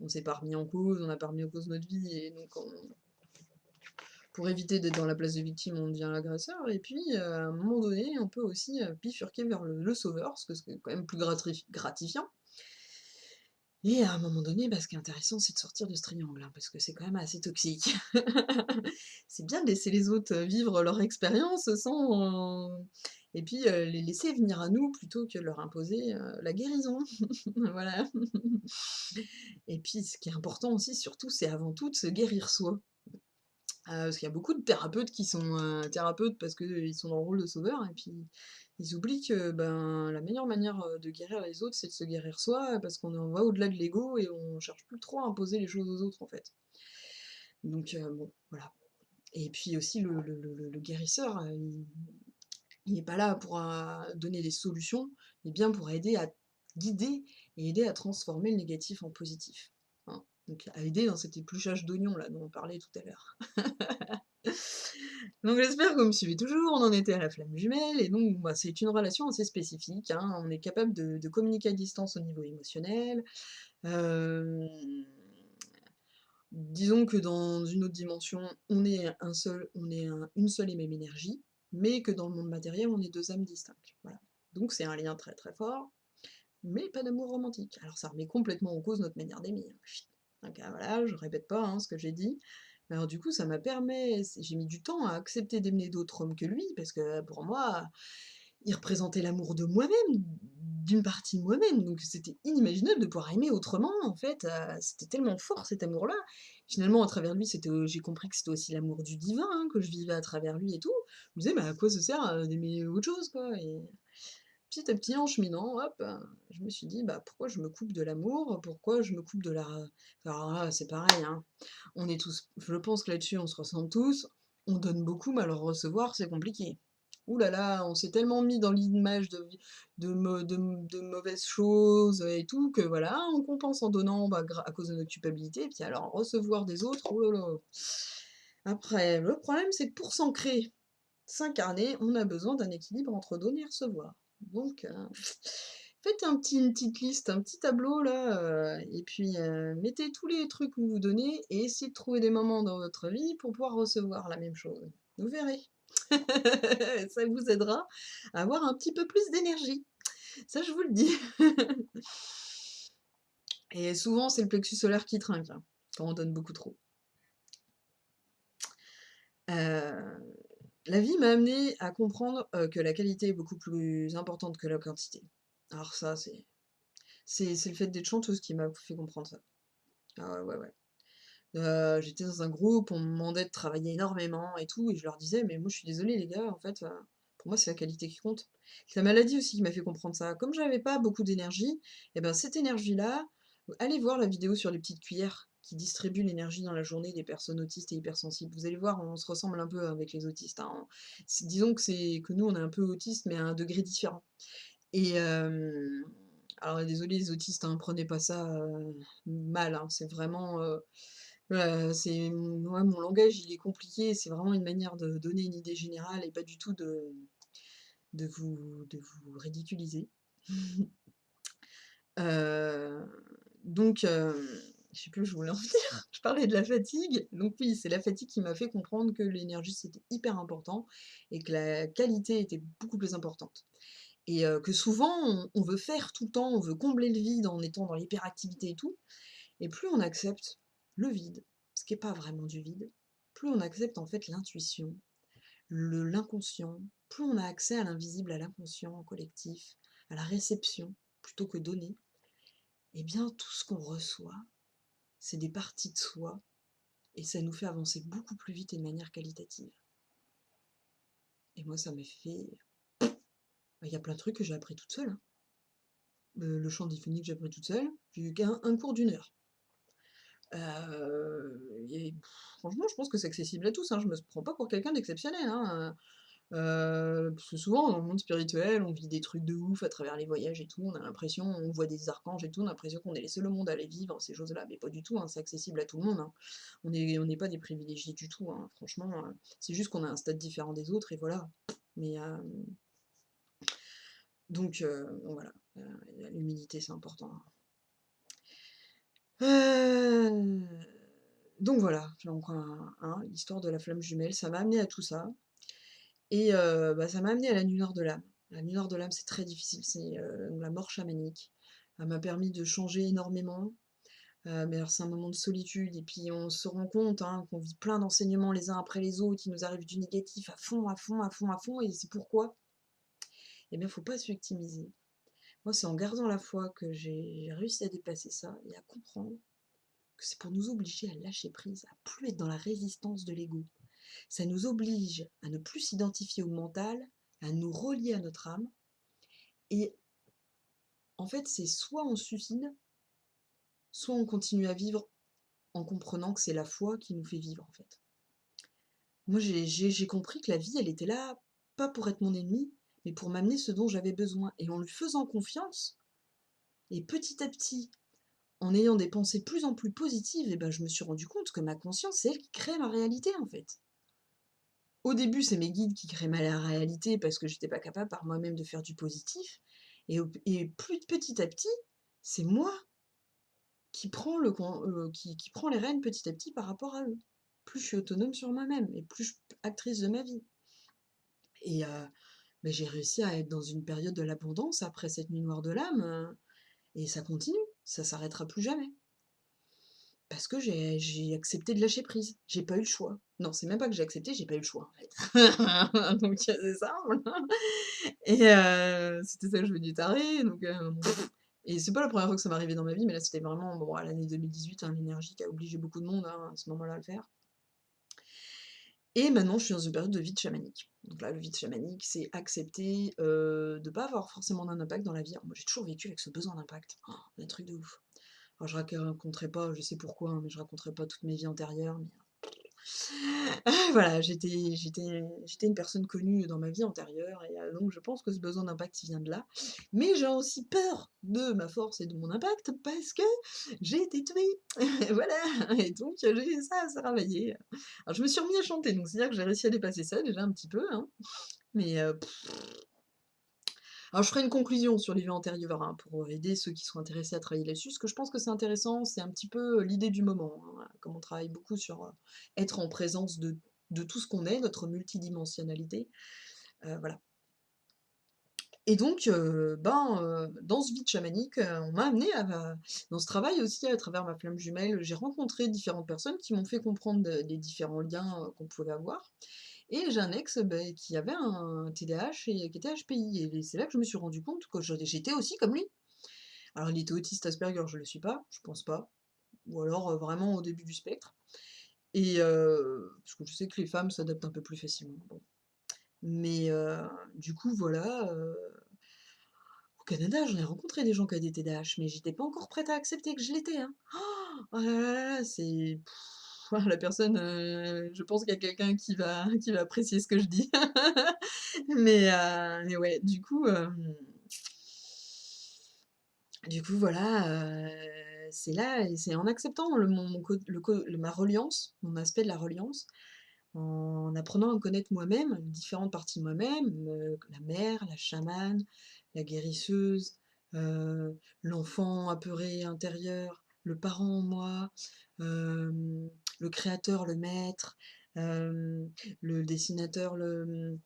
on s'est pas remis en cause, on n'a pas remis en cause notre vie, et donc pour éviter d'être dans la place de victime, on devient l'agresseur, et puis, à un moment donné, on peut aussi, bifurquer vers le sauveur, parce que c'est quand même plus gratifiant, et à un moment donné, bah, ce qui est intéressant, c'est de sortir de ce triangle, hein, parce que c'est quand même assez toxique. C'est bien de laisser les autres, vivre leur expérience sans, et puis, les laisser venir à nous plutôt que de leur imposer, la guérison. Voilà. Et puis ce qui est important aussi, surtout, c'est avant tout de se guérir soi. Parce qu'il y a beaucoup de thérapeutes qui sont, thérapeutes parce qu'ils sont dans le rôle de sauveur, et puis ils oublient que, ben, la meilleure manière, de guérir les autres, c'est de se guérir soi, parce qu'on en va au-delà de l'ego et on cherche plus trop à imposer les choses aux autres, en fait. Donc bon, voilà. Et puis aussi le guérisseur, il n'est pas là pour, donner des solutions, mais bien pour aider à guider et aider à transformer le négatif en positif, hein. Donc à aider dans cet épluchage d'oignons là dont on parlait tout à l'heure. Donc j'espère que vous me suivez toujours, on en était à la flamme jumelle, et donc bah, c'est une relation assez spécifique, hein. On est capable de communiquer à distance au niveau émotionnel. Hem, Disons que dans une autre dimension, on est une seule et même énergie, mais que dans le monde matériel, on est deux âmes distinctes. Voilà. Donc c'est un lien très très fort, mais pas d'amour romantique. Alors ça remet complètement en cause notre manière d'aimer, hein. Chut. Donc voilà, je répète pas, hein, ce que j'ai dit. Alors du coup, j'ai mis du temps à accepter d'aimer d'autres hommes que lui, parce que pour moi, il représentait l'amour de moi-même, d'une partie de moi-même, donc c'était inimaginable de pouvoir aimer autrement, en fait, c'était tellement fort cet amour-là. Finalement, à travers lui, j'ai compris que c'était aussi l'amour du divin, hein, que je vivais à travers lui et tout. Je me disais: «Mais à quoi ça sert, d'aimer autre chose, quoi?» Et petit à petit, en cheminant, hop, je me suis dit: «Bah, pourquoi je me coupe de l'amour? Pourquoi je me coupe de la...» Alors là, c'est pareil, hein, on est tous, je pense que là-dessus, on se ressemble tous, on donne beaucoup, mais alors recevoir, c'est compliqué. Ouh là là, on s'est tellement mis dans l'image de mauvaises choses et tout, que voilà, on compense en donnant, bah, à cause de notre culpabilité, et puis alors recevoir des autres, oh là là. Après, le problème, c'est que pour s'ancrer s'incarner, on a besoin d'un équilibre entre donner et recevoir. Donc, faites une petite liste, un petit tableau là, et puis mettez tous les trucs que vous vous donnez et essayez de trouver des moments dans votre vie pour pouvoir recevoir la même chose. Vous verrez. Ça vous aidera à avoir un petit peu plus d'énergie. Ça, je vous le dis. Et souvent, c'est le plexus solaire qui trinque, hein, quand on donne beaucoup trop. Euh, la vie m'a amené à comprendre que la qualité est beaucoup plus importante que la quantité. Alors ça, c'est le fait d'être chanteuse qui m'a fait comprendre ça. Ah ouais, ouais, ouais. J'étais dans un groupe, on me demandait de travailler énormément et tout, et je leur disais, mais moi je suis désolée les gars, en fait, pour moi c'est la qualité qui compte. C'est la maladie aussi qui m'a fait comprendre ça. Comme j'avais pas beaucoup d'énergie, et ben cette énergie-là, allez voir la vidéo sur les petites cuillères qui distribuent l'énergie dans la journée des personnes autistes et hypersensibles. Vous allez voir, on se ressemble un peu avec les autistes, hein. Disons que nous on est un peu autistes, mais à un degré différent. Et alors désolé les autistes, hein, prenez pas ça mal, hein, c'est vraiment ouais, mon langage il est compliqué, c'est vraiment une manière de donner une idée générale et pas du tout de vous ridiculiser. Euh, donc, je sais plus où je voulais en venir. Je parlais de la fatigue. Donc oui, c'est la fatigue qui m'a fait comprendre que l'énergie c'était hyper important et que la qualité était beaucoup plus importante. Et que souvent, on veut faire tout le temps, on veut combler le vide en étant dans l'hyperactivité et tout. Et plus on accepte le vide, ce qui n'est pas vraiment du vide, plus on accepte en fait l'intuition, l'inconscient, plus on a accès à l'invisible, à l'inconscient collectif, à la réception, plutôt que donner, et bien tout ce qu'on reçoit, c'est des parties de soi, et ça nous fait avancer beaucoup plus vite et de manière qualitative. Et moi, ça m'a fait... Il y a plein de trucs que j'ai appris toute seule, hein. Le chant diphonique, j'ai appris toute seule, j'ai eu qu'un cours d'une heure. Et franchement, je pense que c'est accessible à tous, hein. Je me prends pas pour quelqu'un d'exceptionnel, hein. Parce que souvent, dans le monde spirituel, on vit des trucs de ouf à travers les voyages et tout. On a l'impression, on voit des archanges et tout, on a l'impression qu'on est les seuls au monde à les vivre, ces choses-là. Mais pas du tout, hein, c'est accessible à tout le monde, hein. On n'est pas des privilégiés du tout, hein. Franchement, c'est juste qu'on a un stade différent des autres et voilà. Mais donc voilà, l'humilité, c'est important, hein. Euh, Donc voilà, donc, l'histoire de la flamme jumelle, ça m'a amené à tout ça. Et bah, ça m'a amené à la nuit noire de l'âme. La nuit noire de l'âme, c'est très difficile, c'est la mort chamanique. Elle m'a permis de changer énormément. Mais alors c'est un moment de solitude, et puis on se rend compte hein, qu'on vit plein d'enseignements les uns après les autres, il nous arrive du négatif à fond, à fond, à fond, à fond, et c'est pourquoi? Eh bien, faut pas se victimiser. Moi, c'est en gardant la foi que j'ai réussi à dépasser ça et à comprendre que c'est pour nous obliger à lâcher prise, à plus être dans la résistance de l'ego. Ça nous oblige à ne plus s'identifier au mental, à nous relier à notre âme. Et en fait, c'est soit on se suicide, soit on continue à vivre en comprenant que c'est la foi qui nous fait vivre, en fait. Moi, j'ai compris que la vie, elle était là, pas pour être mon ennemi, mais pour m'amener ce dont j'avais besoin. Et en lui faisant confiance, et petit à petit, en ayant des pensées de plus en plus positives, et ben, je me suis rendu compte que ma conscience, c'est elle qui crée ma réalité, en fait. Au début, c'est mes guides qui créaient ma réalité parce que j'étais pas capable par moi-même de faire du positif. Et plus petit à petit, c'est moi qui prend les rênes petit à petit par rapport à eux. Plus je suis autonome sur moi-même et plus je suis actrice de ma vie. Et ben, j'ai réussi à être dans une période de l'abondance après cette nuit noire de l'âme. Et ça continue, ça s'arrêtera plus jamais. Parce que j'ai accepté de lâcher prise. J'ai pas eu le choix. Non, c'est même pas que j'ai accepté, j'ai pas eu le choix en fait. Donc c'est ça, voilà. Et c'était ça le jeu du taré. Donc, et c'est pas la première fois que ça m'arrivait dans ma vie, mais là c'était vraiment bon, à l'année 2018, hein, l'énergie qui a obligé beaucoup de monde hein, à ce moment-là à le faire. Et maintenant, je suis dans une période de vide chamanique. Donc là, le vide chamanique, c'est accepter de pas avoir forcément d'un impact dans la vie. Alors, moi, j'ai toujours vécu avec ce besoin d'impact. Oh, un truc de ouf. Alors, je raconterai pas, je sais pourquoi, hein, mais je raconterai pas toutes mes vies antérieures. Mais Voilà, j'étais une personne connue dans ma vie antérieure et donc je pense que ce besoin d'impact, il vient de là. Mais j'ai aussi peur de ma force et de mon impact parce que j'ai été tuée. Voilà et donc j'ai ça à travailler. Alors je me suis remis à chanter, donc c'est-à-dire que j'ai réussi à dépasser ça déjà un petit peu, hein, mais alors je ferai une conclusion sur les vies antérieures, hein, pour aider ceux qui sont intéressés à travailler là-dessus. Ce que je pense que c'est intéressant, c'est un petit peu l'idée du moment, hein, comme on travaille beaucoup sur être en présence de tout ce qu'on est, notre multidimensionnalité. Voilà. Et donc, dans ce vide chamanique, on m'a amené dans ce travail aussi à travers ma flamme jumelle, j'ai rencontré différentes personnes qui m'ont fait comprendre les différents liens qu'on pouvait avoir. Et j'ai un ex, qui avait un TDAH et qui était HPI et c'est là que je me suis rendu compte que j'étais aussi comme lui. Alors il était autiste Asperger, je le suis pas, je pense pas, ou alors, vraiment au début du spectre et parce que je sais que les femmes s'adaptent un peu plus facilement, bon. Mais du coup voilà, au Canada, j'en ai rencontré des gens qui avaient des TDAH, mais j'étais pas encore prête à accepter que je l'étais, hein. Oh là là là là, c'est la personne, je pense qu'il y a quelqu'un qui va apprécier ce que je dis. Mais ouais, du coup voilà, c'est là et c'est en acceptant le mon mon co le ma reliance, mon aspect de la reliance, en apprenant à me connaître moi-même, différentes parties de moi-même, la mère, la chamane, la guérisseuse, l'enfant apeuré intérieur, le parent en moi, le créateur, le maître, le dessinateur, le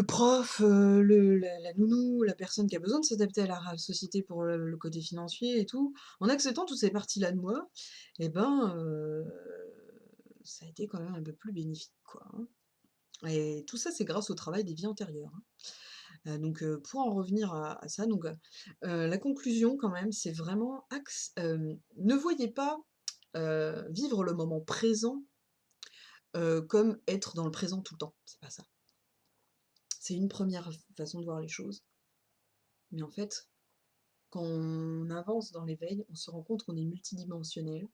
prof, la nounou, la personne qui a besoin de s'adapter à la société pour le côté financier et tout. En acceptant toutes ces parties-là de moi, et ben, ça a été quand même un peu plus bénéfique, quoi, hein. Et tout ça, c'est grâce au travail des vies antérieures, hein. Donc pour en revenir à ça, donc la conclusion quand même, c'est vraiment ne voyez pas, vivre le moment présent, comme être dans le présent tout le temps. C'est pas ça. C'est une première façon de voir les choses, mais en fait, quand on avance dans l'éveil, on se rend compte qu'on est multidimensionnel,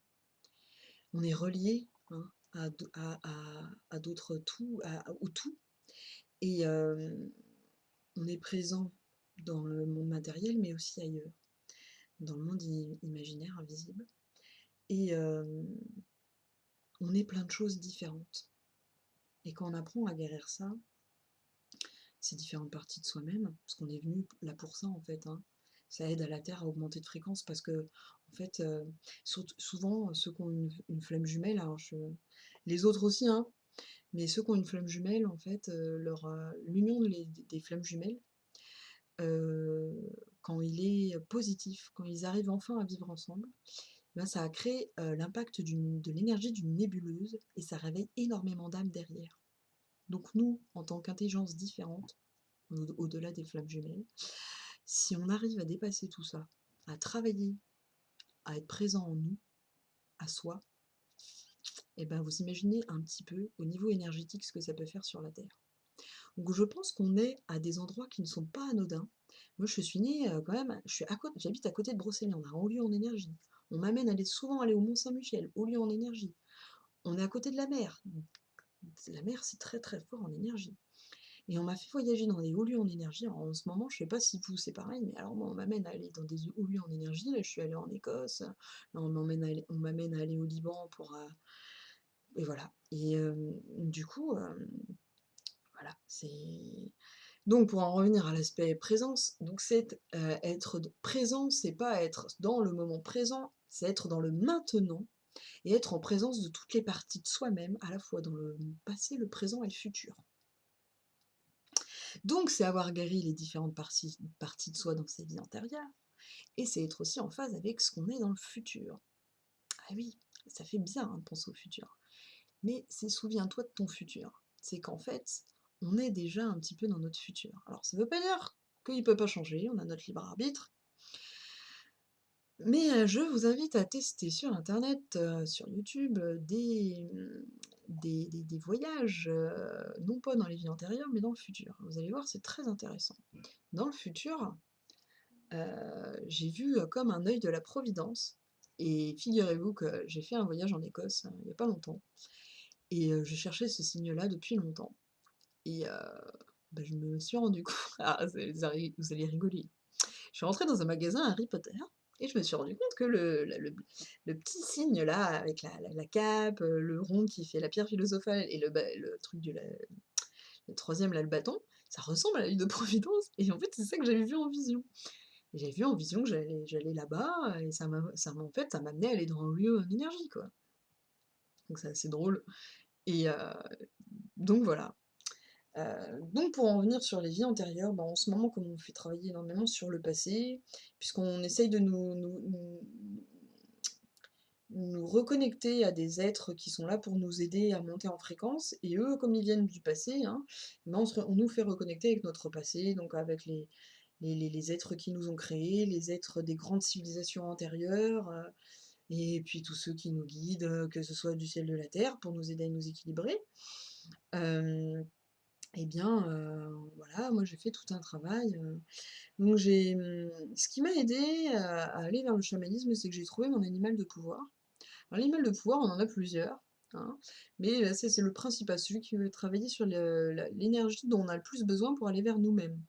on est relié, hein, à d'autres tout, au tout et on est présent dans le monde matériel, mais aussi ailleurs, dans le monde imaginaire, invisible et on est plein de choses différentes et quand on apprend à guérir ça, ces différentes parties de soi-même, parce qu'on est venu là pour ça en fait, hein. Ça aide à la Terre à augmenter de fréquence parce que, en fait, souvent, ceux qui ont une flamme jumelle, alors les autres aussi, hein, mais ceux qui ont une flamme jumelle, en fait, l'union des flammes jumelles, euh, quand il est positif, quand ils arrivent enfin à vivre ensemble, ben, ça a créé l'impact de l'énergie d'une nébuleuse et ça réveille énormément d'âmes derrière. Donc nous, en tant qu'intelligence différente, au-delà des flammes jumelles, si on arrive à dépasser tout ça, à travailler, à être présent en nous, à soi, et ben vous imaginez un petit peu au niveau énergétique ce que ça peut faire sur la Terre. Donc je pense qu'on est à des endroits qui ne sont pas anodins. Moi je suis née quand même, j'habite à côté de Brocéliande, un haut lieu en énergie. On m'amène souvent aller au Mont-Saint-Michel, haut lieu en énergie. On est à côté de la mer. La mer c'est très très fort en énergie. Et on m'a fait voyager dans des hauts lieux en énergie. Alors, en ce moment, je sais pas si vous c'est pareil, mais alors moi on m'amène à aller dans des hauts lieux en énergie. Là, je suis allée en Écosse. Là, on m'amène à aller au Liban pour et voilà. Et du coup, voilà, c'est donc pour en revenir à l'aspect présence, donc c'est être présent, c'est pas être dans le moment présent, c'est être dans le maintenant et être en présence de toutes les parties de soi-même, à la fois dans le passé, le présent et le futur. Donc, c'est avoir guéri les différentes parties de soi dans ses vies antérieures, et c'est être aussi en phase avec ce qu'on est dans le futur. Ah oui, ça fait bizarre hein, de penser au futur, mais c'est souviens-toi de ton futur. C'est qu'en fait, on est déjà un petit peu dans notre futur. Alors, ça ne veut pas dire qu'il ne peut pas changer, on a notre libre arbitre, mais je vous invite à tester sur internet, sur YouTube, des voyages, non pas dans les vies antérieures, mais dans le futur. Vous allez voir, c'est très intéressant. Dans le futur, j'ai vu comme un œil de la Providence. Et figurez-vous que j'ai fait un voyage en Écosse il n'y a pas longtemps. et je cherchais ce signe-là depuis longtemps et bah, je me suis rendu compte ah vous allez rigoler. Je suis rentrée dans un magasin Harry Potter et je me suis rendu compte que le petit signe là avec la cape, le rond qui fait la pierre philosophale et le truc le 3e là, le bâton, ça ressemble à la l'œil de Providence et en fait, c'est ça que j'avais vu en vision. Et j'avais vu en vision que j'allais là-bas et en fait, ça m'amenait à aller dans un lieu en énergie, quoi. Donc c'est assez drôle et donc voilà. Donc pour en revenir sur les vies antérieures, bah, en ce moment, comme on fait travailler énormément sur le passé, puisqu'on essaye de nous reconnecter à des êtres qui sont là pour nous aider à monter en fréquence, et eux, comme ils viennent du passé, hein, ben on nous fait reconnecter avec notre passé, donc avec les êtres qui nous ont créés, les êtres des grandes civilisations antérieures, et puis tous ceux qui nous guident, que ce soit du ciel de la terre, pour nous aider à nous équilibrer. Euh, et bien, voilà, moi j'ai fait tout un travail. Donc ce qui m'a aidé à aller vers le chamanisme, c'est que j'ai trouvé mon animal de pouvoir. Alors l'animal de pouvoir, on en a plusieurs, hein, mais là c'est le principal, celui qui veut travailler sur l'énergie dont on a le plus besoin pour aller vers nous-mêmes.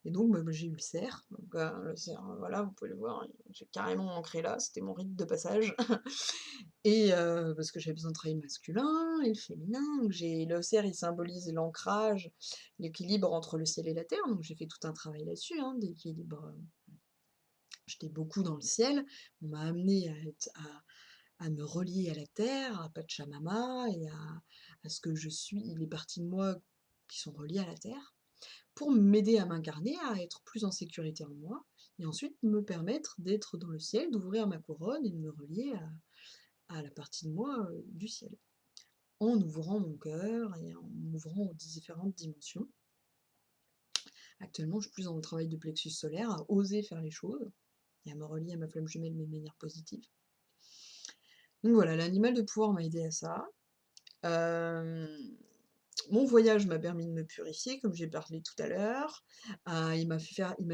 Et donc bah, j'ai eu le cerf, donc le cerf, voilà, vous pouvez le voir, j'ai carrément ancré là, c'était mon rite de passage. Et parce que j'avais besoin de travailler le masculin et le féminin, donc le cerf il symbolise l'ancrage, l'équilibre entre le ciel et la terre, donc j'ai fait tout un travail là-dessus, hein, d'équilibre. J'étais beaucoup dans le ciel, on m'a amené à me relier à la terre, à Pachamama et à ce que je suis, les parties de moi qui sont reliées à la terre, pour m'aider à m'incarner, à être plus en sécurité en moi, et ensuite me permettre d'être dans le ciel, d'ouvrir ma couronne et de me relier à la partie de moi du ciel, en ouvrant mon cœur et en m'ouvrant aux différentes dimensions. Actuellement, je suis plus dans le travail de plexus solaire, à oser faire les choses et à me relier à ma flamme jumelle, mais de manière positive. Donc voilà, l'animal de pouvoir m'a aidé à ça. Euh, Mon voyage m'a permis de me purifier, comme j'ai parlé tout à l'heure. Il m'a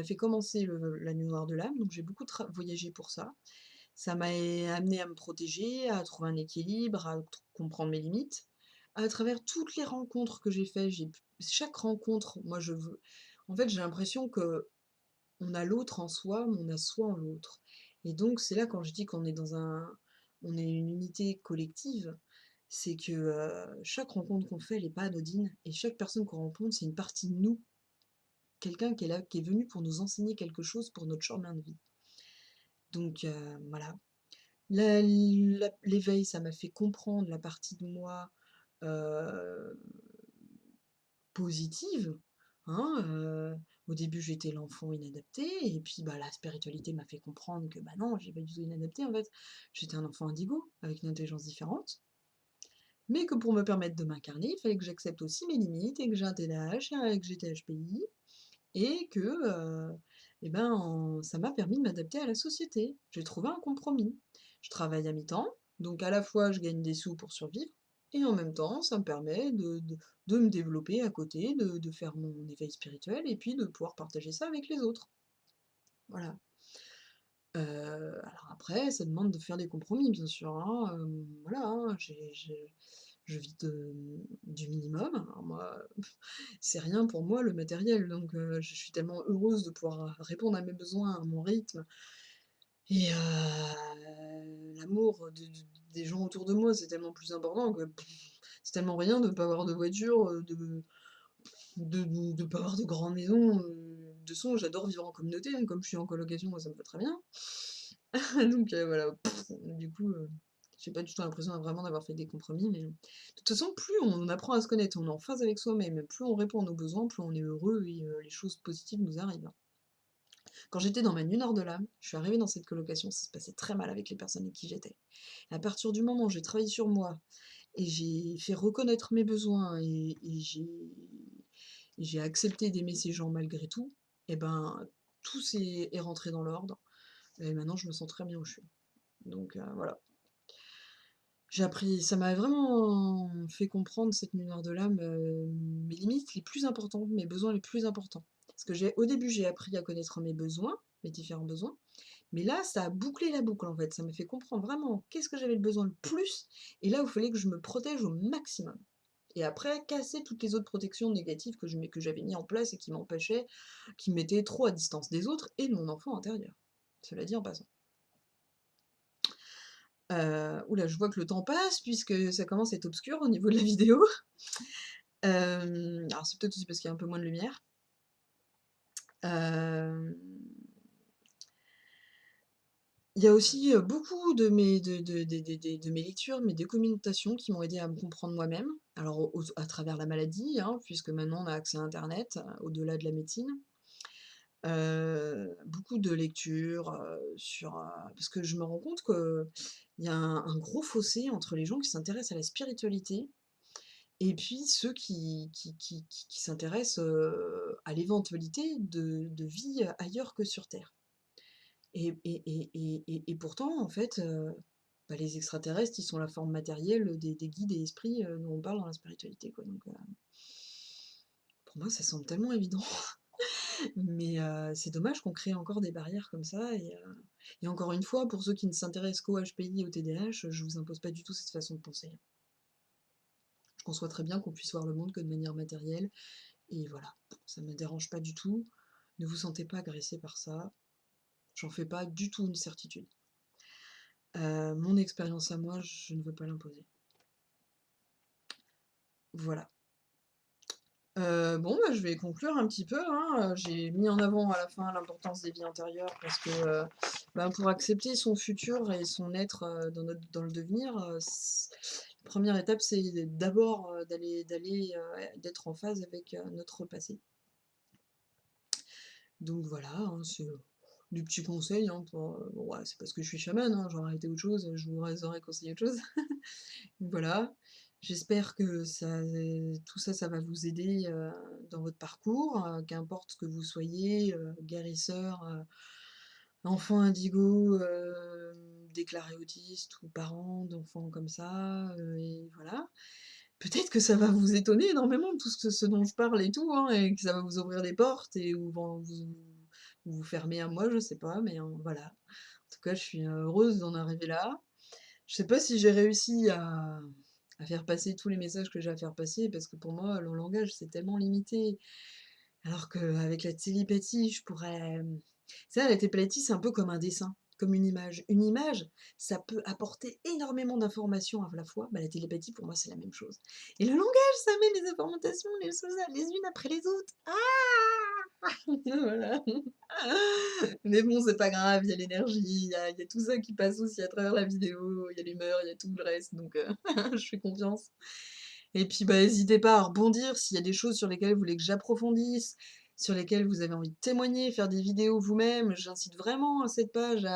fait commencer la nuit noire de l'âme, donc j'ai beaucoup voyagé pour ça. Ça m'a amené à me protéger, à trouver un équilibre, à comprendre mes limites. À travers toutes les rencontres que j'ai faites, chaque rencontre, moi je veux. En fait, j'ai l'impression que on a l'autre en soi, mais on a soi en l'autre. Et donc c'est là quand je dis on est une unité collective, c'est que chaque rencontre qu'on fait, elle n'est pas anodine, et chaque personne qu'on rencontre, c'est une partie de nous, quelqu'un qui est là, qui est venu pour nous enseigner quelque chose pour notre chemin de vie. Donc voilà. L'éveil, ça m'a fait comprendre la partie de moi euh, positive, hein, au début, j'étais l'enfant inadapté, et puis bah, la spiritualité m'a fait comprendre que bah non, j'ai pas du tout inadapté en fait. J'étais un enfant indigo avec une intelligence différente, mais que pour me permettre de m'incarner, il fallait que j'accepte aussi mes limites et que j'ai un TDAH et que j'étais HPI, et que ça m'a permis de m'adapter à la société. J'ai trouvé un compromis. Je travaille à mi-temps, donc à la fois je gagne des sous pour survivre, et en même temps ça me permet de me développer à côté, de faire mon éveil spirituel, et puis de pouvoir partager ça avec les autres. Voilà. Alors après, ça demande de faire des compromis, bien sûr, hein, voilà, hein, je vis du minimum. Alors moi, c'est rien pour moi le matériel, donc je suis tellement heureuse de pouvoir répondre à mes besoins à mon rythme, et l'amour des gens autour de moi, c'est tellement plus important que c'est tellement rien de ne pas avoir de voiture, de pas avoir de grande maison, de son. J'adore vivre en communauté, hein, comme je suis en colocation, moi ça me va très bien. Donc voilà, du coup, j'ai pas du tout l'impression vraiment d'avoir fait des compromis, mais de toute façon, plus on apprend à se connaître, on est en phase avec soi-même, plus on répond à nos besoins, plus on est heureux et les choses positives nous arrivent. Quand j'étais dans ma nuit nord de l'âme, je suis arrivée dans cette colocation, ça se passait très mal avec les personnes avec qui j'étais. À partir du moment où j'ai travaillé sur moi et j'ai fait reconnaître mes besoins et j'ai accepté d'aimer ces gens malgré tout, et ben tout est rentré dans l'ordre. Et maintenant, je me sens très bien où je suis. Donc voilà. J'ai appris, ça m'a vraiment fait comprendre cette nuit noire de l'âme, mes limites les plus importantes, mes besoins les plus importants. Parce que au début, j'ai appris à connaître mes besoins, mes différents besoins. Mais là, ça a bouclé la boucle, en fait. Ça m'a fait comprendre vraiment qu'est-ce que j'avais le besoin le plus et là où il fallait que je me protège au maximum. Et après, casser toutes les autres protections négatives que j'avais mis en place et qui m'empêchaient, qui me mettaient trop à distance des autres et de mon enfant intérieur. Cela dit en passant. Ouh là, je vois que le temps passe puisque ça commence à être obscur au niveau de la vidéo. Alors c'est peut-être aussi parce qu'il y a un peu moins de lumière. Hem, il y a aussi, beaucoup de mes lectures, mes documentations qui m'ont aidé à me comprendre moi-même. Alors à travers la maladie, hein, puisque maintenant on a accès à internet, au-delà de la médecine. Beaucoup de lectures, parce que je me rends compte qu'il y a un gros fossé entre les gens qui s'intéressent à la spiritualité et puis ceux qui s'intéressent, à l'éventualité de vie, ailleurs que sur terre. Et pourtant, en fait, bah, les extraterrestres, ils sont la forme matérielle des guides et esprits, dont on parle dans la spiritualité, quoi, donc pour moi, ça semble tellement évident. Mais c'est dommage qu'on crée encore des barrières comme ça et encore une fois, pour ceux qui ne s'intéressent qu'au HPI et au TDAH, je vous impose pas du tout cette façon de penser. Je conçois très bien qu'on puisse voir le monde que de manière matérielle et voilà, ça me dérange pas du tout. Ne vous sentez pas agressé par ça, j'en fais pas du tout une certitude. Mon expérience à moi, je ne veux pas l'imposer. Voilà. Bon, bah, je vais conclure un petit peu, hein, j'ai mis en avant à la fin l'importance des vies antérieures parce que, ben, pour accepter son futur et son être, dans le devenir, la 1re étape, c'est d'abord, d'être en phase avec, notre passé. Donc voilà, hein, c'est, des petits conseils, hein, bon, ouais, c'est parce que je suis chamane, hein, j'aurais arrêté autre chose, je vous aurais conseillé autre chose. Voilà, j'espère que tout ça, ça va vous aider, dans votre parcours, qu'importe que vous soyez, guérisseur, enfant indigo, déclaré autiste ou parent d'enfants comme ça, et voilà. Peut-être que ça va vous étonner énormément tout ce dont je parle et tout, hein, et que ça va vous ouvrir des portes et ou vous fermer à moi, je sais pas, mais voilà. En tout cas, je suis, heureuse d'en arriver là. Je sais pas si j'ai réussi à faire passer tous les messages que j'ai à faire passer, parce que pour moi, le langage, c'est tellement limité. Alors qu'avec la télépathie, je pourrais, ça, la télépathie, c'est un peu comme un dessin, comme une image. Une image, ça peut apporter énormément d'informations à la fois. Bah, la télépathie, pour moi, c'est la même chose. Et le langage, ça met les informations les choses les unes après les autres. Ah! Voilà. Mais bon, c'est pas grave, il y a l'énergie, il y a tout ça qui passe aussi à travers la vidéo, il y a l'humeur, il y a tout le reste, donc je fais confiance. Et puis, bah, n'hésitez pas à rebondir s'il y a des choses sur lesquelles vous voulez que j'approfondisse, sur lesquelles vous avez envie de témoigner, faire des vidéos vous-même. J'incite vraiment à cette page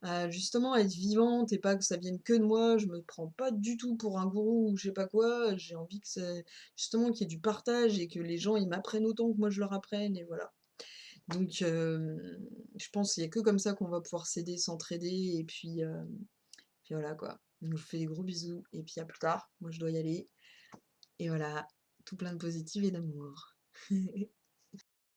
à justement être vivante et pas que ça vienne que de moi. Je me prends pas du tout pour un gourou ou je sais pas quoi. J'ai envie que c'est justement qu'il y ait du partage et que les gens ils m'apprennent autant que moi je leur apprenne et voilà. Donc je pense qu'il y a que comme ça qu'on va pouvoir s'aider, s'entraider et puis voilà quoi. Donc je vous fais des gros bisous et puis à plus tard. Moi je dois y aller et voilà, tout plein de positif et d'amour.